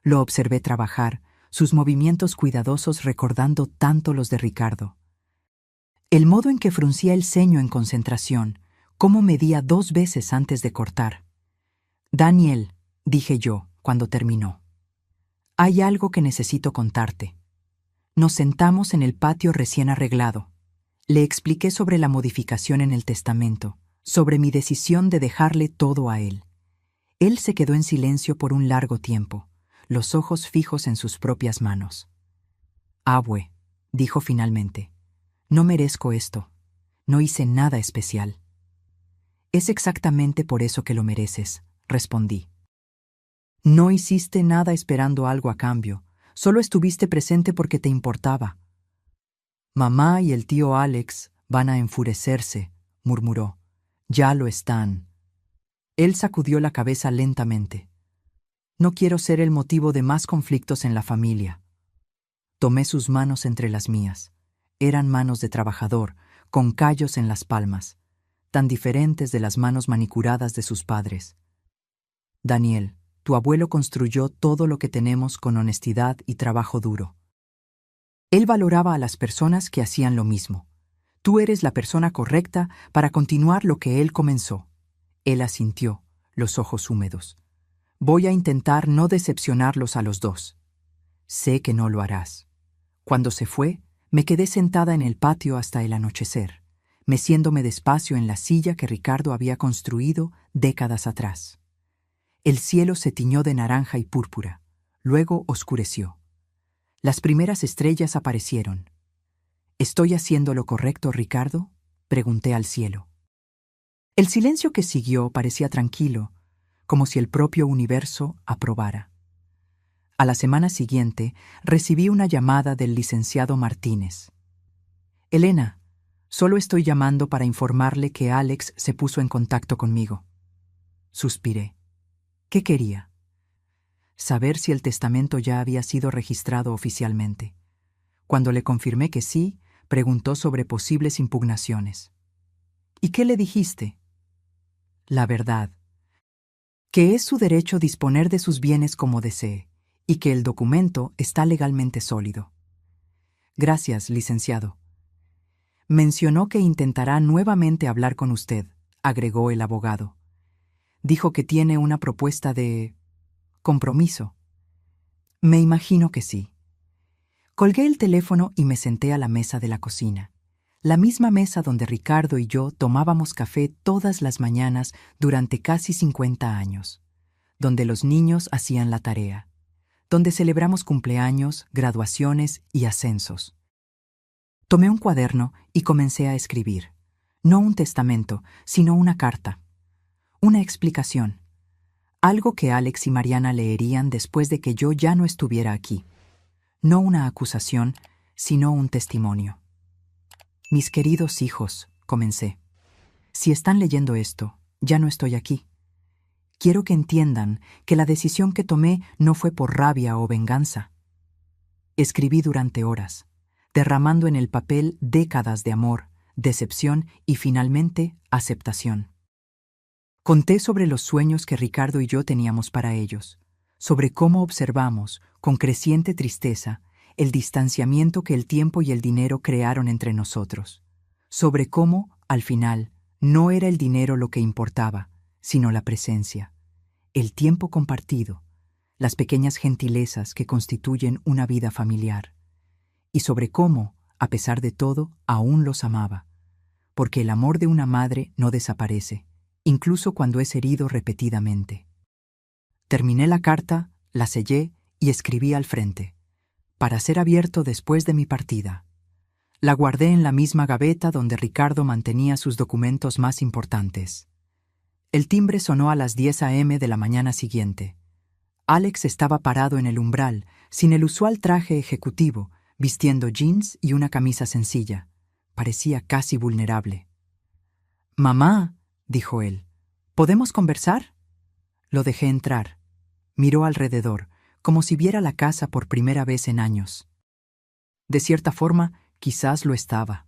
Lo observé trabajar, sus movimientos cuidadosos recordando tanto los de Ricardo. El modo en que fruncía el ceño en concentración, cómo medía 2 veces antes de cortar. «Daniel», dije yo, cuando terminó. «Hay algo que necesito contarte». Nos sentamos en el patio recién arreglado. Le expliqué sobre la modificación en el testamento, sobre mi decisión de dejarle todo a él. Él se quedó en silencio por un largo tiempo, los ojos fijos en sus propias manos. «Abue», dijo finalmente, «no merezco esto. No hice nada especial». «Es exactamente por eso que lo mereces», respondí. No hiciste nada esperando algo a cambio, solo estuviste presente porque te importaba. Mamá y el tío Alex van a enfurecerse, murmuró. Ya lo están. Él sacudió la cabeza lentamente. No quiero ser el motivo de más conflictos en la familia. Tomé sus manos entre las mías. Eran manos de trabajador, con callos en las palmas, tan diferentes de las manos manicuradas de sus padres. Daniel, tu abuelo construyó todo lo que tenemos con honestidad y trabajo duro. Él valoraba a las personas que hacían lo mismo. Tú eres la persona correcta para continuar lo que él comenzó. Él asintió, los ojos húmedos. Voy a intentar no decepcionarlos a los dos. Sé que no lo harás. Cuando se fue, me quedé sentada en el patio hasta el anochecer, meciéndome despacio en la silla que Ricardo había construido décadas atrás. El cielo se tiñó de naranja y púrpura, luego oscureció. Las primeras estrellas aparecieron. ¿Estoy haciendo lo correcto, Ricardo?, pregunté al cielo. El silencio que siguió parecía tranquilo, como si el propio universo aprobara. A la semana siguiente recibí una llamada del licenciado Martínez. Elena, solo estoy llamando para informarle que Alex se puso en contacto conmigo. Suspiré. ¿Qué quería? Saber si el testamento ya había sido registrado oficialmente. Cuando le confirmé que sí, preguntó sobre posibles impugnaciones. ¿Y qué le dijiste? La verdad. Que es su derecho disponer de sus bienes como desee, y que el documento está legalmente sólido. Gracias, licenciado. Mencionó que intentará nuevamente hablar con usted, agregó el abogado. Dijo que tiene una propuesta de compromiso. Me imagino que sí. Colgué el teléfono y me senté a la mesa de la cocina, la misma mesa donde Ricardo y yo tomábamos café todas las mañanas durante casi 50 años, donde los niños hacían la tarea, donde celebramos cumpleaños, graduaciones y ascensos. Tomé un cuaderno y comencé a escribir, no un testamento, sino una carta, una explicación, algo que Alex y Mariana leerían después de que yo ya no estuviera aquí. No una acusación, sino un testimonio. Mis queridos hijos, comencé. Si están leyendo esto, ya no estoy aquí. Quiero que entiendan que la decisión que tomé no fue por rabia o venganza. Escribí durante horas, derramando en el papel décadas de amor, decepción y finalmente aceptación. Conté sobre los sueños que Ricardo y yo teníamos para ellos, sobre cómo observamos, con creciente tristeza, el distanciamiento que el tiempo y el dinero crearon entre nosotros, sobre cómo, al final, no era el dinero lo que importaba, sino la presencia, el tiempo compartido, las pequeñas gentilezas que constituyen una vida familiar, y sobre cómo, a pesar de todo, aún los amaba, porque el amor de una madre no desaparece, incluso cuando es herido repetidamente. Terminé la carta, la sellé y escribí al frente, para ser abierto después de mi partida. La guardé en la misma gaveta donde Ricardo mantenía sus documentos más importantes. El timbre sonó a las 10 a.m. de la mañana siguiente. Alex estaba parado en el umbral, sin el usual traje ejecutivo, vistiendo jeans y una camisa sencilla. Parecía casi vulnerable. «Mamá», dijo él, «¿podemos conversar?» Lo dejé entrar. Miró alrededor, como si viera la casa por primera vez en años. De cierta forma, quizás lo estaba.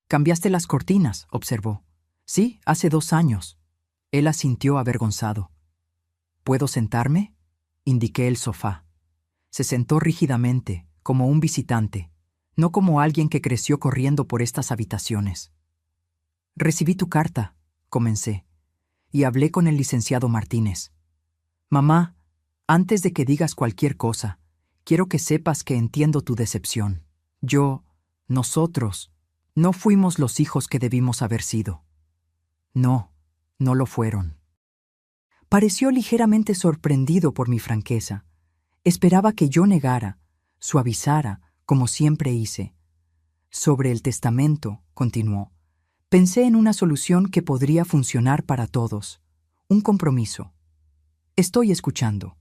«Cambiaste las cortinas», observó. «Sí, hace 2 años». Él asintió avergonzado. «¿Puedo sentarme?», indiqué el sofá. Se sentó rígidamente, como un visitante, no como alguien que creció corriendo por estas habitaciones. «Recibí tu carta», comencé, y hablé con el licenciado Martínez. «Mamá, antes de que digas cualquier cosa, quiero que sepas que entiendo tu decepción. Nosotros, no fuimos los hijos que debimos haber sido». No, no lo fueron. Pareció ligeramente sorprendido por mi franqueza. Esperaba que yo negara, suavizara, como siempre hice. Sobre el testamento, continuó, pensé en una solución que podría funcionar para todos. Un compromiso. Estoy escuchando.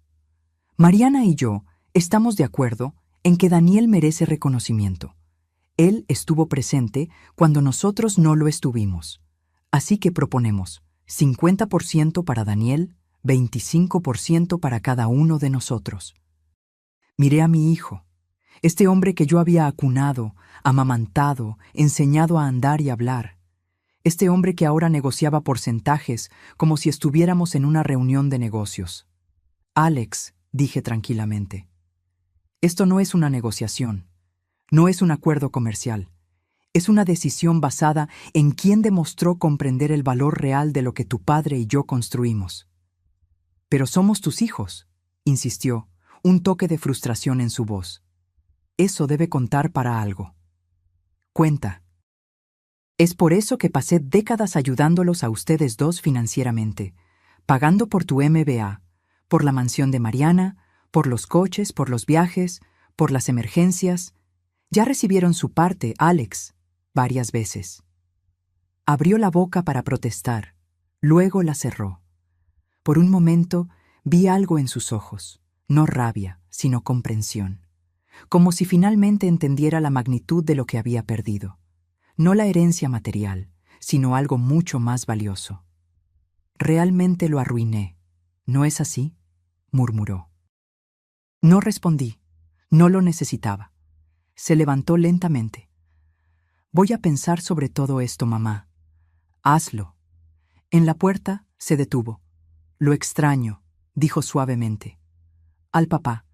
Mariana y yo estamos de acuerdo en que Daniel merece reconocimiento. Él estuvo presente cuando nosotros no lo estuvimos. Así que proponemos 50% para Daniel, 25% para cada uno de nosotros. Miré a mi hijo, este hombre que yo había acunado, amamantado, enseñado a andar y hablar. Este hombre que ahora negociaba porcentajes como si estuviéramos en una reunión de negocios. Alex, dije tranquilamente, esto no es una negociación, no es un acuerdo comercial. Es una decisión basada en quién demostró comprender el valor real de lo que tu padre y yo construimos. Pero somos tus hijos, insistió, un toque de frustración en su voz. Eso debe contar para algo. Cuenta. Es por eso que pasé décadas ayudándolos a ustedes dos financieramente, pagando por tu MBA, por la mansión de Mariana, por los coches, por los viajes, por las emergencias. Ya recibieron su parte, Alex, varias veces. Abrió la boca para protestar, luego la cerró. Por un momento vi algo en sus ojos, no rabia, sino comprensión, como si finalmente entendiera la magnitud de lo que había perdido. No la herencia material, sino algo mucho más valioso. Realmente lo arruiné, ¿no es así?, murmuró. No respondí, no lo necesitaba. Se levantó lentamente. Voy a pensar sobre todo esto, mamá. Hazlo. En la puerta se detuvo. Lo extraño, dijo suavemente. Al papá.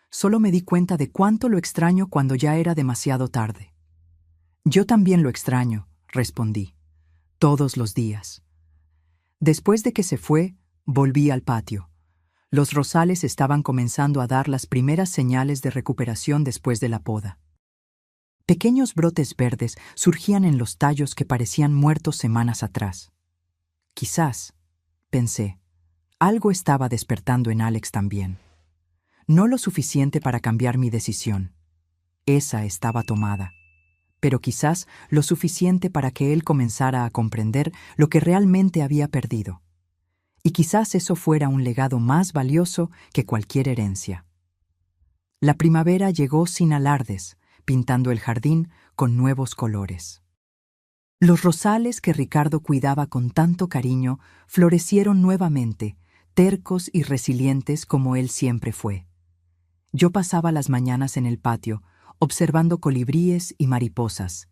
Solo me di cuenta de cuánto lo extraño cuando ya era demasiado tarde. Yo también lo extraño, respondí. Todos los días. Después de que se fue, volví al patio. Los rosales estaban comenzando a dar las primeras señales de recuperación después de la poda. Pequeños brotes verdes surgían en los tallos que parecían muertos semanas atrás. Quizás, pensé, algo estaba despertando en Alex también. No lo suficiente para cambiar mi decisión. Esa estaba tomada. Pero quizás lo suficiente para que él comenzara a comprender lo que realmente había perdido. Y quizás eso fuera un legado más valioso que cualquier herencia. La primavera llegó sin alardes, pintando el jardín con nuevos colores. Los rosales que Ricardo cuidaba con tanto cariño florecieron nuevamente, tercos y resilientes como él siempre fue. Yo pasaba las mañanas en el patio, observando colibríes y mariposas,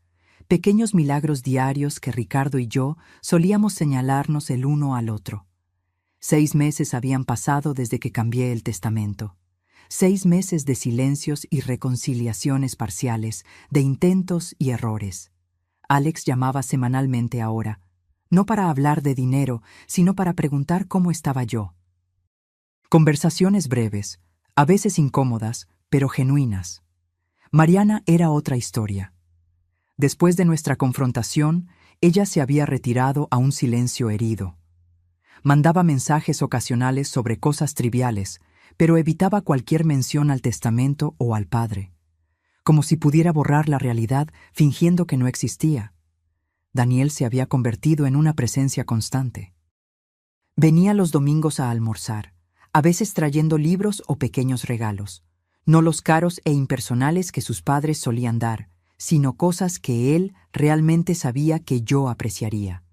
pequeños milagros diarios que Ricardo y yo solíamos señalarnos el uno al otro. 6 meses habían pasado desde que cambié el testamento. 6 meses de silencios y reconciliaciones parciales, de intentos y errores. Alex llamaba semanalmente ahora, no para hablar de dinero, sino para preguntar cómo estaba yo. Conversaciones breves, a veces incómodas, pero genuinas. Mariana era otra historia. Después de nuestra confrontación, ella se había retirado a un silencio herido. Mandaba mensajes ocasionales sobre cosas triviales, pero evitaba cualquier mención al testamento o al padre, como si pudiera borrar la realidad fingiendo que no existía. Daniel se había convertido en una presencia constante. Venía los domingos a almorzar, a veces trayendo libros o pequeños regalos, no los caros e impersonales que sus padres solían dar, sino cosas que él realmente sabía que yo apreciaría.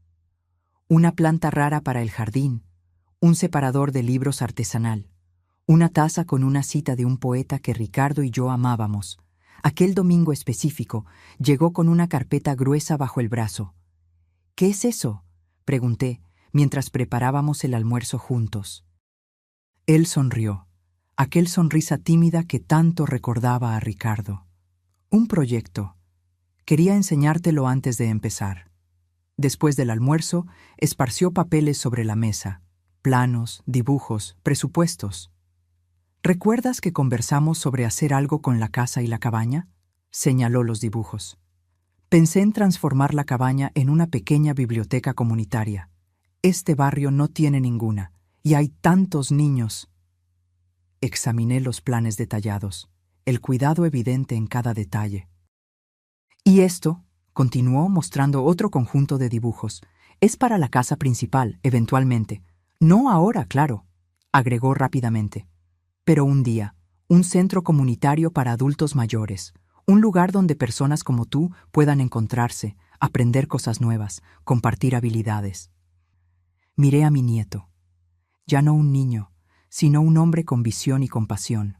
Una planta rara para el jardín, un separador de libros artesanal, una taza con una cita de un poeta que Ricardo y yo amábamos. Aquel domingo específico llegó con una carpeta gruesa bajo el brazo. «¿Qué es eso?», pregunté, mientras preparábamos el almuerzo juntos. Él sonrió, aquel sonrisa tímida que tanto recordaba a Ricardo. «Un proyecto. Quería enseñártelo antes de empezar». Después del almuerzo, esparció papeles sobre la mesa, planos, dibujos, presupuestos. ¿Recuerdas que conversamos sobre hacer algo con la casa y la cabaña?, señaló los dibujos. Pensé en transformar la cabaña en una pequeña biblioteca comunitaria. Este barrio no tiene ninguna, y hay tantos niños. Examiné los planes detallados, el cuidado evidente en cada detalle. Y esto, continuó mostrando otro conjunto de dibujos, es para la casa principal, eventualmente. No ahora, claro, agregó rápidamente. Pero un día, un centro comunitario para adultos mayores, un lugar donde personas como tú puedan encontrarse, aprender cosas nuevas, compartir habilidades. Miré a mi nieto, ya no un niño, sino un hombre con visión y compasión,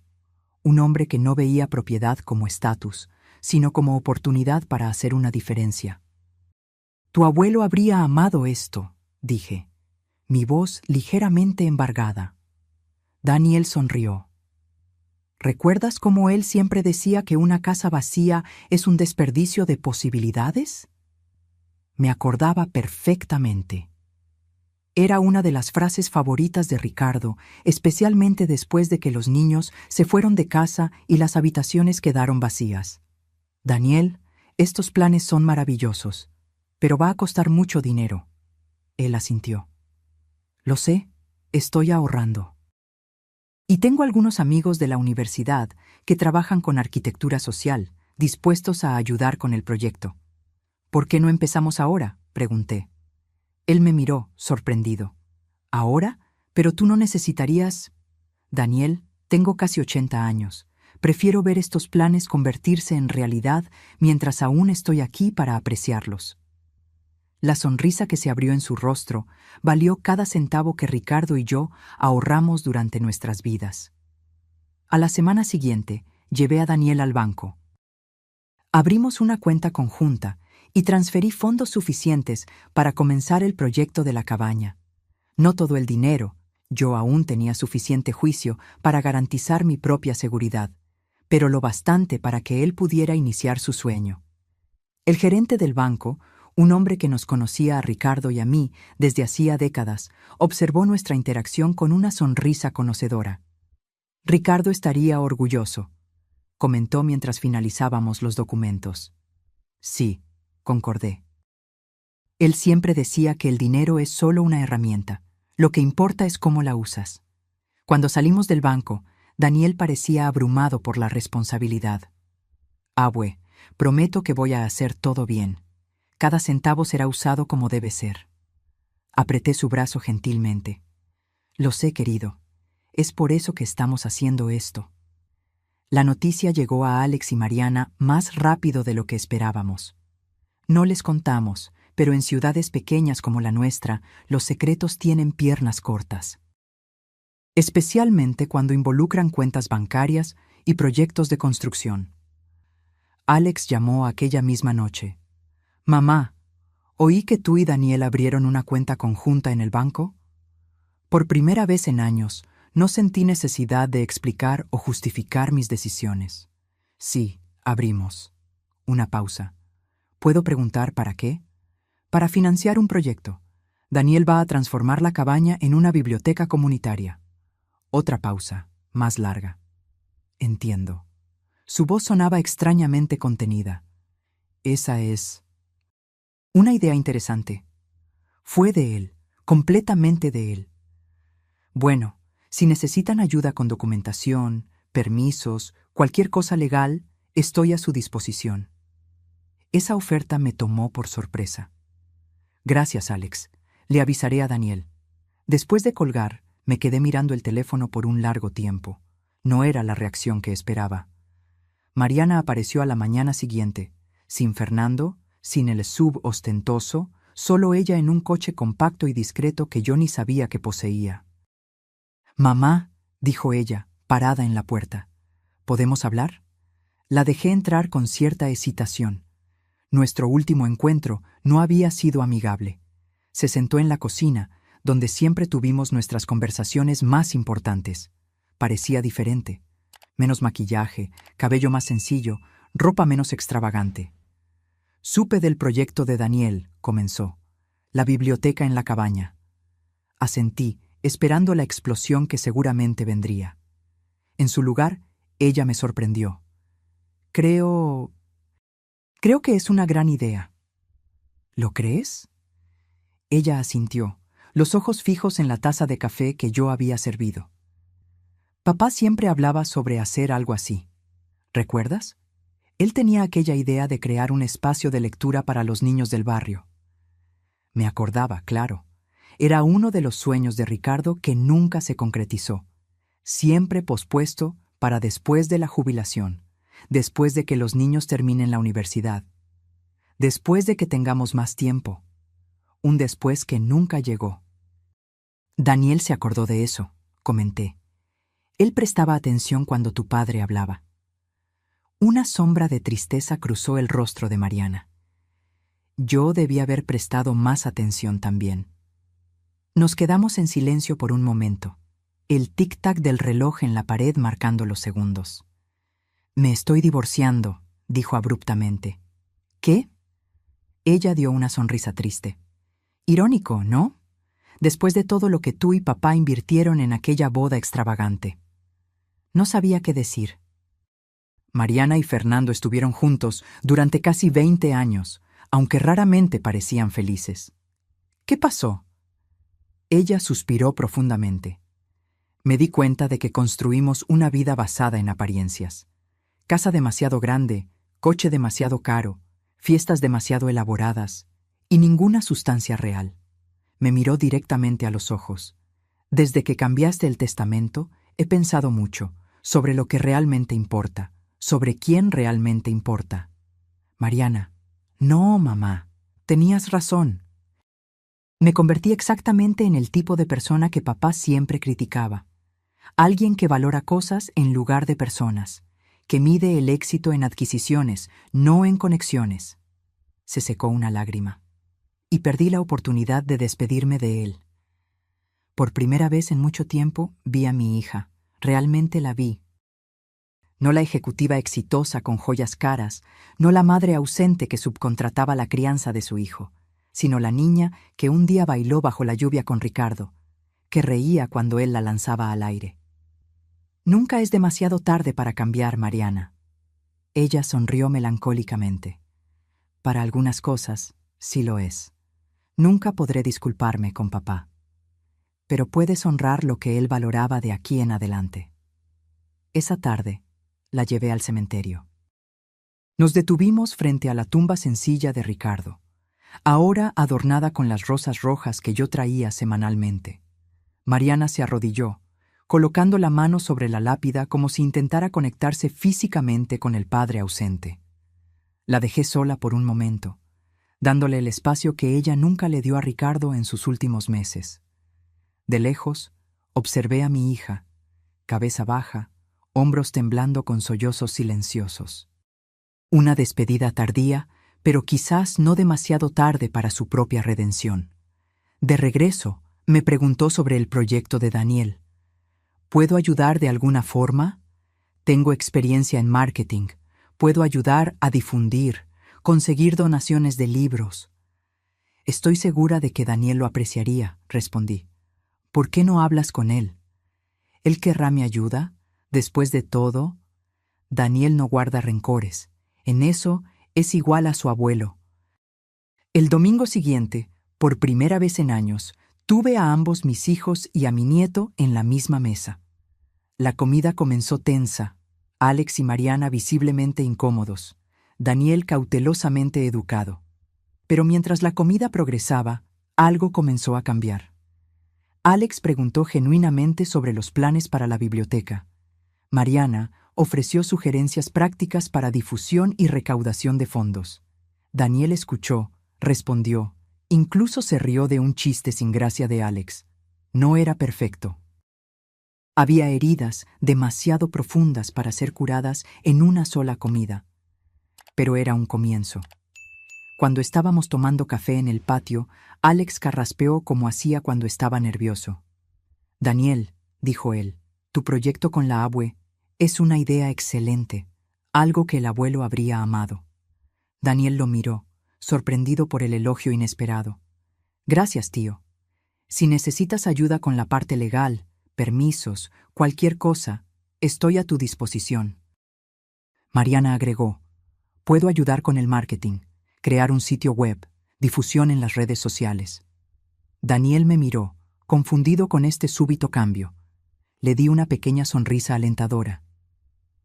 un hombre que no veía propiedad como estatus, sino como oportunidad para hacer una diferencia. Tu abuelo habría amado esto, dije, mi voz ligeramente embargada. Daniel sonrió. ¿Recuerdas cómo él siempre decía que una casa vacía es un desperdicio de posibilidades? Me acordaba perfectamente. Era una de las frases favoritas de Ricardo, especialmente después de que los niños se fueron de casa y las habitaciones quedaron vacías. Daniel, estos planes son maravillosos, pero va a costar mucho dinero. Él asintió. Lo sé, estoy ahorrando. Y tengo algunos amigos de la universidad que trabajan con arquitectura social, dispuestos a ayudar con el proyecto. ¿Por qué no empezamos ahora?, pregunté. Él me miró, sorprendido. ¿Ahora? Pero tú no necesitarías... Daniel, tengo casi 80 años. Prefiero ver estos planes convertirse en realidad mientras aún estoy aquí para apreciarlos. La sonrisa que se abrió en su rostro valió cada centavo que Ricardo y yo ahorramos durante nuestras vidas. A la semana siguiente, llevé a Daniel al banco. Abrimos una cuenta conjunta y transferí fondos suficientes para comenzar el proyecto de la cabaña. No todo el dinero, yo aún tenía suficiente juicio para garantizar mi propia seguridad, pero lo bastante para que él pudiera iniciar su sueño. El gerente del banco, un hombre que nos conocía a Ricardo y a mí desde hacía décadas, observó nuestra interacción con una sonrisa conocedora. Ricardo estaría orgulloso, comentó mientras finalizábamos los documentos. Sí, concordé. Él siempre decía que el dinero es solo una herramienta. Lo que importa es cómo la usas. Cuando salimos del banco, Daniel parecía abrumado por la responsabilidad. Abue, prometo que voy a hacer todo bien. Cada centavo será usado como debe ser. Apreté su brazo gentilmente. Lo sé, querido. Es por eso que estamos haciendo esto. La noticia llegó a Alex y Mariana más rápido de lo que esperábamos. No les contamos, pero en ciudades pequeñas como la nuestra, los secretos tienen piernas cortas. Especialmente cuando involucran cuentas bancarias y proyectos de construcción. Alex llamó aquella misma noche. «Mamá, oí que tú y Daniel abrieron una cuenta conjunta en el banco». Por primera vez en años, no sentí necesidad de explicar o justificar mis decisiones. Sí, abrimos. Una pausa. ¿Puedo preguntar para qué? Para financiar un proyecto. Daniel va a transformar la cabaña en una biblioteca comunitaria. Otra pausa, más larga. Entiendo. Su voz sonaba extrañamente contenida. Esa es... una idea interesante. Fue de él, completamente de él. Bueno, si necesitan ayuda con documentación, permisos, cualquier cosa legal, estoy a su disposición. Esa oferta me tomó por sorpresa. Gracias, Alex. Le avisaré a Daniel. Después de colgar, me quedé mirando el teléfono por un largo tiempo. No era la reacción que esperaba. Mariana apareció a la mañana siguiente, sin Fernando, sin el SUV ostentoso, solo ella en un coche compacto y discreto que yo ni sabía que poseía. «Mamá», dijo ella, parada en la puerta, ¿podemos hablar? La dejé entrar con cierta hesitación. Nuestro último encuentro no había sido amigable. Se sentó en la cocina, donde siempre tuvimos nuestras conversaciones más importantes. Parecía diferente. Menos maquillaje, cabello más sencillo, ropa menos extravagante. Supe del proyecto de Daniel, comenzó. La biblioteca en la cabaña. Asentí, esperando la explosión que seguramente vendría. En su lugar, ella me sorprendió. Creo que es una gran idea. ¿Lo crees? Ella asintió, los ojos fijos en la taza de café que yo había servido. Papá siempre hablaba sobre hacer algo así. ¿Recuerdas? Él tenía aquella idea de crear un espacio de lectura para los niños del barrio. Me acordaba, claro. Era uno de los sueños de Ricardo que nunca se concretizó. siempre pospuesto para después de la jubilación, después de que los niños terminen la universidad, después de que tengamos más tiempo, un después que nunca llegó. Daniel se acordó de eso, comenté. Él prestaba atención cuando tu padre hablaba. Una sombra de tristeza cruzó el rostro de Mariana. Yo debía haber prestado más atención también. Nos quedamos en silencio por un momento, el tic-tac del reloj en la pared marcando los segundos. «Me estoy divorciando», dijo abruptamente. «¿Qué?» Ella dio una sonrisa triste. «Irónico, ¿no? Después de todo lo que tú y papá invirtieron en aquella boda extravagante». No sabía qué decir. Mariana y Fernando estuvieron juntos durante casi 20 años, aunque raramente parecían felices. ¿Qué pasó? Ella suspiró profundamente. Me di cuenta de que construimos una vida basada en apariencias. Casa demasiado grande, coche demasiado caro, fiestas demasiado elaboradas y ninguna sustancia real. Me miró directamente a los ojos. Desde que cambiaste el testamento, he pensado mucho sobre lo que realmente importa, sobre quién realmente importa. Mariana, no, mamá, tenías razón. Me convertí exactamente en el tipo de persona que papá siempre criticaba. Alguien que valora cosas en lugar de personas, que mide el éxito en adquisiciones, no en conexiones. Se secó una lágrima, y perdí la oportunidad de despedirme de él. Por primera vez en mucho tiempo vi a mi hija, realmente la vi. No la ejecutiva exitosa con joyas caras, no la madre ausente que subcontrataba la crianza de su hijo, sino la niña que un día bailó bajo la lluvia con Ricardo, que reía cuando él la lanzaba al aire. Nunca es demasiado tarde para cambiar, Mariana. Ella sonrió melancólicamente. Para algunas cosas, sí lo es. Nunca podré disculparme con papá. Pero puedes honrar lo que él valoraba de aquí en adelante. Esa tarde, la llevé al cementerio. Nos detuvimos frente a la tumba sencilla de Ricardo, ahora adornada con las rosas rojas que yo traía semanalmente. Mariana se arrodilló, colocando la mano sobre la lápida como si intentara conectarse físicamente con el padre ausente. La dejé sola por un momento, dándole el espacio que ella nunca le dio a Ricardo en sus últimos meses. De lejos, observé a mi hija, cabeza baja, hombros temblando con sollozos silenciosos. Una despedida tardía, pero quizás no demasiado tarde para su propia redención. De regreso, me preguntó sobre el proyecto de Daniel. ¿Puedo ayudar de alguna forma? Tengo experiencia en marketing. Puedo ayudar a difundir, conseguir donaciones de libros. Estoy segura de que Daniel lo apreciaría, respondí. ¿Por qué no hablas con él? ¿Él querrá mi ayuda? Después de todo, Daniel no guarda rencores. En eso es igual a su abuelo. El domingo siguiente, por primera vez en años, tuve a ambos mis hijos y a mi nieto en la misma mesa. La comida comenzó tensa, Alex y Mariana visiblemente incómodos, Daniel cautelosamente educado. Pero mientras la comida progresaba, algo comenzó a cambiar. Alex preguntó genuinamente sobre los planes para la biblioteca. Mariana ofreció sugerencias prácticas para difusión y recaudación de fondos. Daniel escuchó, respondió, incluso se rió de un chiste sin gracia de Alex. No era perfecto. Había heridas demasiado profundas para ser curadas en una sola comida. Pero era un comienzo. Cuando estábamos tomando café en el patio, Alex carraspeó como hacía cuando estaba nervioso. «Daniel», dijo él, «tu proyecto con la abue es una idea excelente, algo que el abuelo habría amado». Daniel lo miró, sorprendido por el elogio inesperado. «Gracias, tío. Si necesitas ayuda con la parte legal, permisos, cualquier cosa, estoy a tu disposición». Mariana agregó, «Puedo ayudar con el marketing, crear un sitio web, difusión en las redes sociales». Daniel me miró, confundido con este súbito cambio. Le di una pequeña sonrisa alentadora.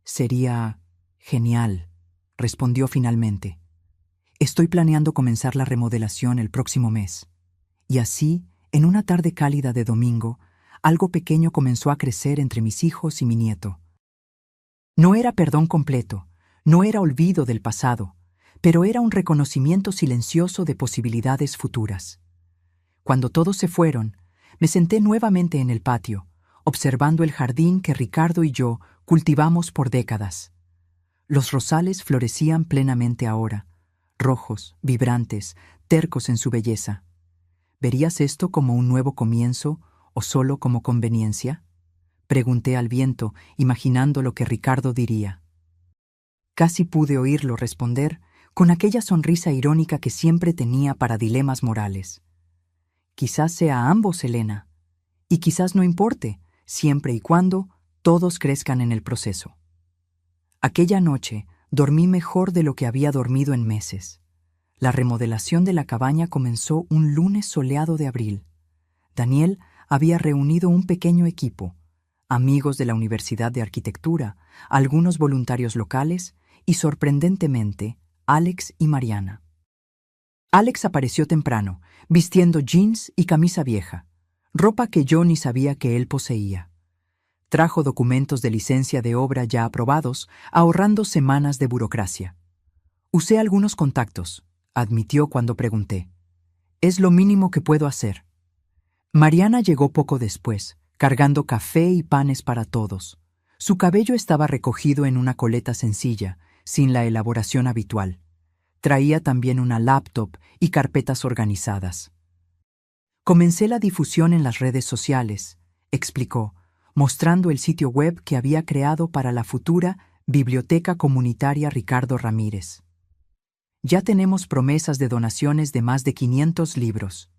«Sería genial», respondió finalmente. «Estoy planeando comenzar la remodelación el próximo mes». Y así, en una tarde cálida de domingo, algo pequeño comenzó a crecer entre mis hijos y mi nieto. No era perdón completo, no era olvido del pasado, pero era un reconocimiento silencioso de posibilidades futuras. Cuando todos se fueron, me senté nuevamente en el patio, observando el jardín que Ricardo y yo cultivamos por décadas. Los rosales florecían plenamente ahora, rojos, vibrantes, tercos en su belleza. ¿Verías esto como un nuevo comienzo o solo como conveniencia? Pregunté al viento, imaginando lo que Ricardo diría. Casi pude oírlo responder con aquella sonrisa irónica que siempre tenía para dilemas morales. Quizás sea ambos, Elena, y quizás no importe, siempre y cuando todos crezcan en el proceso. Aquella noche dormí mejor de lo que había dormido en meses. La remodelación de la cabaña comenzó un lunes soleado de abril. Daniel había reunido un pequeño equipo, amigos de la Universidad de Arquitectura, algunos voluntarios locales y, sorprendentemente, Alex y Mariana. Alex apareció temprano, vistiendo jeans y camisa vieja, ropa que yo ni sabía que él poseía. Trajo documentos de licencia de obra ya aprobados, ahorrando semanas de burocracia. Usé algunos contactos, admitió cuando pregunté. Es lo mínimo que puedo hacer. Mariana llegó poco después, cargando café y panes para todos. Su cabello estaba recogido en una coleta sencilla, sin la elaboración habitual. Traía también una laptop y carpetas organizadas. Comencé la difusión en las redes sociales, explicó, mostrando el sitio web que había creado para la futura Biblioteca Comunitaria Ricardo Ramírez. Ya tenemos promesas de donaciones de más de 500 libros.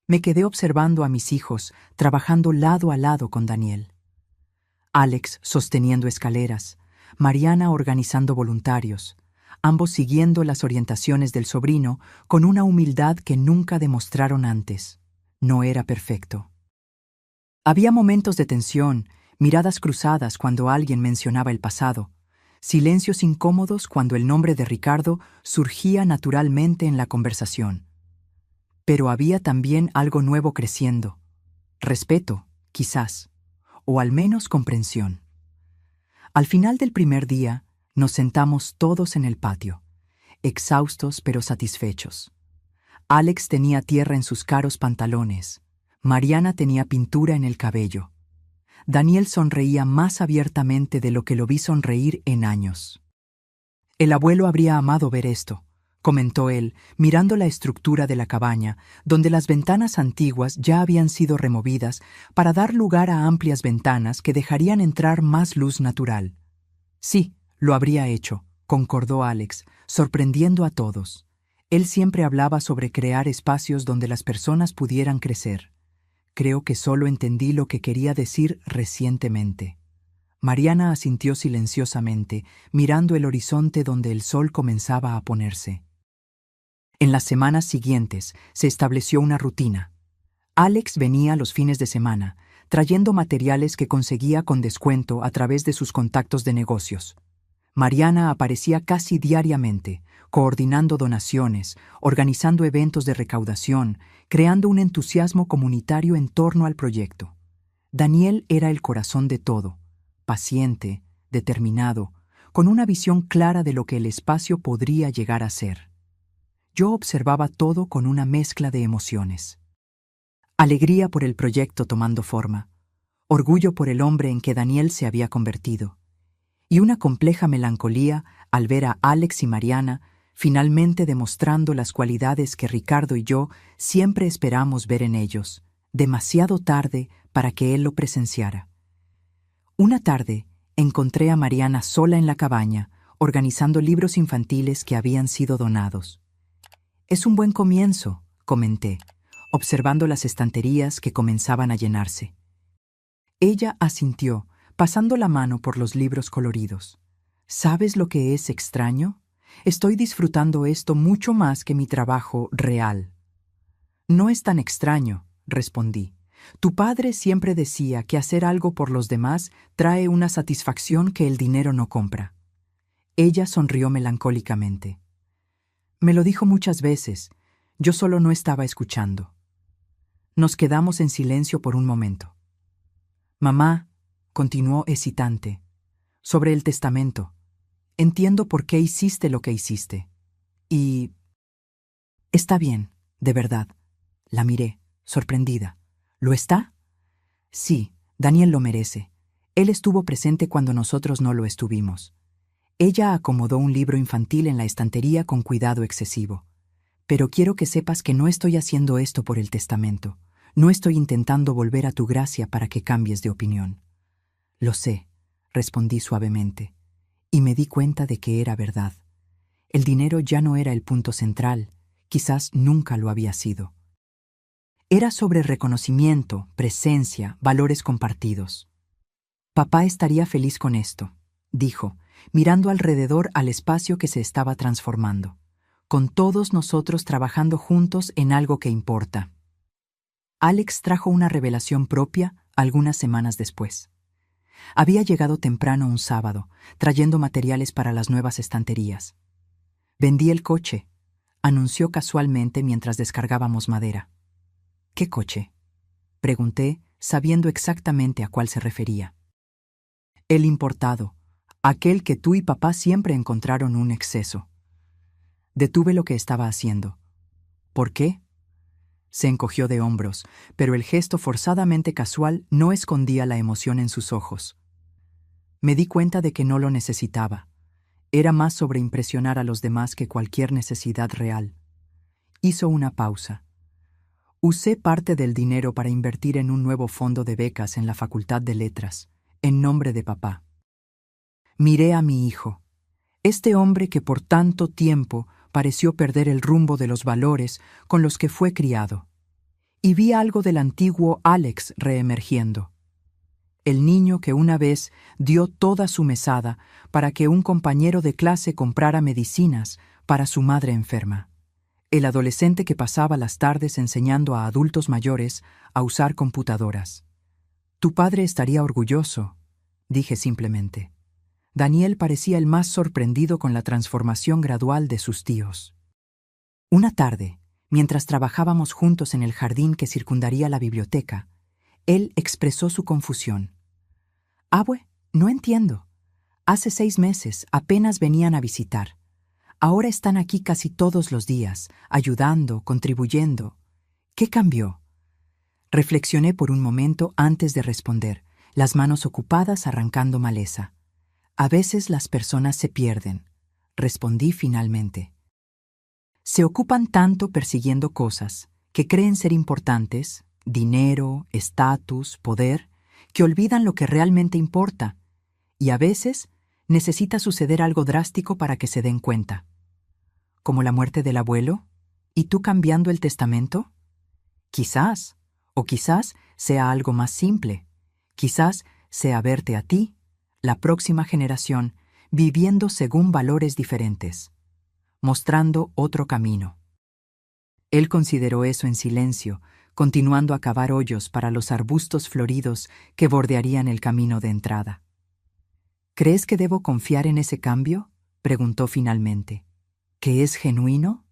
Me quedé observando a mis hijos trabajando lado a lado con Daniel. Alex sosteniendo escaleras, Mariana organizando voluntarios, ambos siguiendo las orientaciones del sobrino con una humildad que nunca demostraron antes. No era perfecto. Había momentos de tensión, miradas cruzadas cuando alguien mencionaba el pasado, silencios incómodos cuando el nombre de Ricardo surgía naturalmente en la conversación. Pero había también algo nuevo creciendo. Respeto, quizás, o al menos comprensión. Al final del primer día, nos sentamos todos en el patio, exhaustos pero satisfechos. Alex tenía tierra en sus caros pantalones. Mariana tenía pintura en el cabello. Daniel sonreía más abiertamente de lo que lo vi sonreír en años. El abuelo habría amado ver esto, comentó él, mirando la estructura de la cabaña, donde las ventanas antiguas ya habían sido removidas para dar lugar a amplias ventanas que dejarían entrar más luz natural. Sí, lo habría hecho, concordó Alex, sorprendiendo a todos. Él siempre hablaba sobre crear espacios donde las personas pudieran crecer. Creo que solo entendí lo que quería decir recientemente. Mariana asintió silenciosamente, mirando el horizonte donde el sol comenzaba a ponerse. En las semanas siguientes se estableció una rutina. Alex venía los fines de semana, trayendo materiales que conseguía con descuento a través de sus contactos de negocios. Mariana aparecía casi diariamente, coordinando donaciones, organizando eventos de recaudación, creando un entusiasmo comunitario en torno al proyecto. Daniel era el corazón de todo, paciente, determinado, con una visión clara de lo que el espacio podría llegar a ser. Yo observaba todo con una mezcla de emociones. Alegría por el proyecto tomando forma, orgullo por el hombre en que Daniel se había convertido, y una compleja melancolía al ver a Alex y Mariana finalmente demostrando las cualidades que Ricardo y yo siempre esperamos ver en ellos, demasiado tarde para que él lo presenciara. Una tarde encontré a Mariana sola en la cabaña, organizando libros infantiles que habían sido donados. Es un buen comienzo, comenté, observando las estanterías que comenzaban a llenarse. Ella asintió, pasando la mano por los libros coloridos. ¿Sabes lo que es extraño? Estoy disfrutando esto mucho más que mi trabajo real. No es tan extraño, respondí. Tu padre siempre decía que hacer algo por los demás trae una satisfacción que el dinero no compra. Ella sonrió melancólicamente. Me lo dijo muchas veces, yo solo no estaba escuchando. Nos quedamos en silencio por un momento. Mamá, continuó hesitante, sobre el testamento. Entiendo por qué hiciste lo que hiciste. Y... Está bien, de verdad. La miré, sorprendida. ¿Lo está? Sí, Daniel lo merece. Él estuvo presente cuando nosotros no lo estuvimos. Ella acomodó un libro infantil en la estantería con cuidado excesivo. Pero quiero que sepas que no estoy haciendo esto por el testamento. No estoy intentando volver a tu gracia para que cambies de opinión. Lo sé, respondí suavemente, y me di cuenta de que era verdad. El dinero ya no era el punto central, quizás nunca lo había sido. Era sobre reconocimiento, presencia, valores compartidos. Papá estaría feliz con esto, dijo, mirando alrededor al espacio que se estaba transformando, con todos nosotros trabajando juntos en algo que importa. Alex trajo una revelación propia algunas semanas después. Había llegado temprano un sábado, trayendo materiales para las nuevas estanterías. «Vendí el coche», anunció casualmente mientras descargábamos madera. «¿Qué coche?», pregunté, sabiendo exactamente a cuál se refería. «El importado, aquel que tú y papá siempre encontraron un exceso». Detuve lo que estaba haciendo. «¿Por qué?». Se encogió de hombros, pero el gesto forzadamente casual no escondía la emoción en sus ojos. Me di cuenta de que no lo necesitaba. Era más sobre impresionar a los demás que cualquier necesidad real. Hizo una pausa. Usé parte del dinero para invertir en un nuevo fondo de becas en la Facultad de Letras, en nombre de papá. Miré a mi hijo, este hombre que por tanto tiempo pareció perder el rumbo de los valores con los que fue criado, y vi algo del antiguo Alex reemergiendo. El niño que una vez dio toda su mesada para que un compañero de clase comprara medicinas para su madre enferma. El adolescente que pasaba las tardes enseñando a adultos mayores a usar computadoras. «Tu padre estaría orgulloso», dije simplemente. Daniel parecía el más sorprendido con la transformación gradual de sus tíos. Una tarde, mientras trabajábamos juntos en el jardín que circundaría la biblioteca, él expresó su confusión. «Abue, no entiendo. Hace 6 meses apenas venían a visitar. Ahora están aquí casi todos los días, ayudando, contribuyendo. ¿Qué cambió?». Reflexioné por un momento antes de responder, las manos ocupadas arrancando maleza. «A veces las personas se pierden», respondí finalmente. «Se ocupan tanto persiguiendo cosas que creen ser importantes, dinero, estatus, poder, que olvidan lo que realmente importa, y a veces necesita suceder algo drástico para que se den cuenta. ¿Como la muerte del abuelo? ¿Y tú cambiando el testamento? Quizás, o quizás sea algo más simple. Quizás sea verte a ti, la próxima generación, viviendo según valores diferentes, mostrando otro camino». Él consideró eso en silencio, continuando a cavar hoyos para los arbustos floridos que bordearían el camino de entrada. «¿Crees que debo confiar en ese cambio?», preguntó finalmente. «¿Que es genuino?».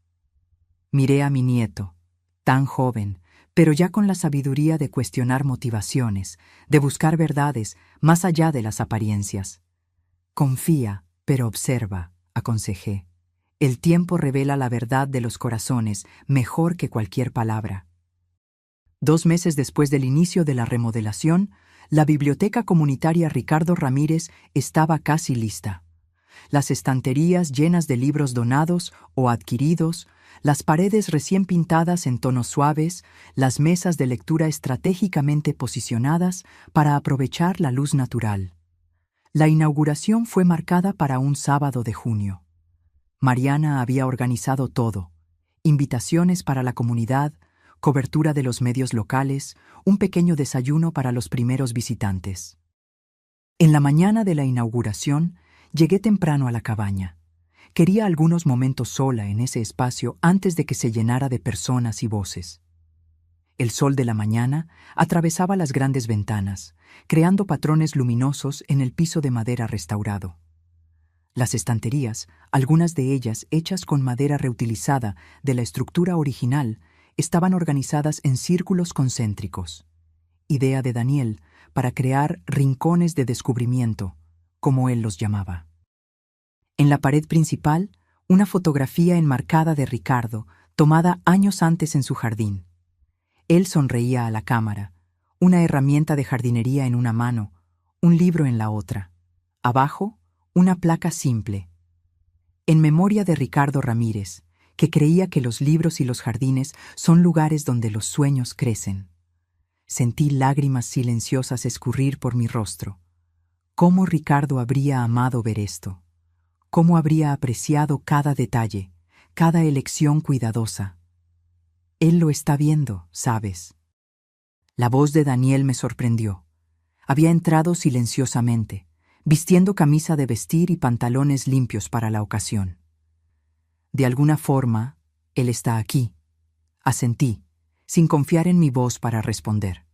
Miré a mi nieto, tan joven, pero ya con la sabiduría de cuestionar motivaciones, de buscar verdades más allá de las apariencias. «Confía, pero observa», aconsejé. «El tiempo revela la verdad de los corazones mejor que cualquier palabra». 2 meses después del inicio de la remodelación, la biblioteca comunitaria Ricardo Ramírez estaba casi lista. Las estanterías llenas de libros donados o adquiridos, las paredes recién pintadas en tonos suaves, las mesas de lectura estratégicamente posicionadas para aprovechar la luz natural. La inauguración fue marcada para un sábado de junio. Mariana había organizado todo: invitaciones para la comunidad, cobertura de los medios locales, un pequeño desayuno para los primeros visitantes. En la mañana de la inauguración, llegué temprano a la cabaña. Quería algunos momentos sola en ese espacio antes de que se llenara de personas y voces. El sol de la mañana atravesaba las grandes ventanas, creando patrones luminosos en el piso de madera restaurado. Las estanterías, algunas de ellas hechas con madera reutilizada de la estructura original, estaban organizadas en círculos concéntricos. Idea de Daniel para crear rincones de descubrimiento, como él los llamaba. En la pared principal, una fotografía enmarcada de Ricardo, tomada años antes en su jardín. Él sonreía a la cámara, una herramienta de jardinería en una mano, un libro en la otra. Abajo, una placa simple. En memoria de Ricardo Ramírez, que creía que los libros y los jardines son lugares donde los sueños crecen. Sentí lágrimas silenciosas escurrir por mi rostro. ¿Cómo Ricardo habría amado ver esto? ¿Cómo habría apreciado cada detalle, cada elección cuidadosa? Él lo está viendo, ¿sabes? La voz de Daniel me sorprendió. Había entrado silenciosamente, vistiendo camisa de vestir y pantalones limpios para la ocasión. De alguna forma, él está aquí. Asentí, sin confiar en mi voz para responder.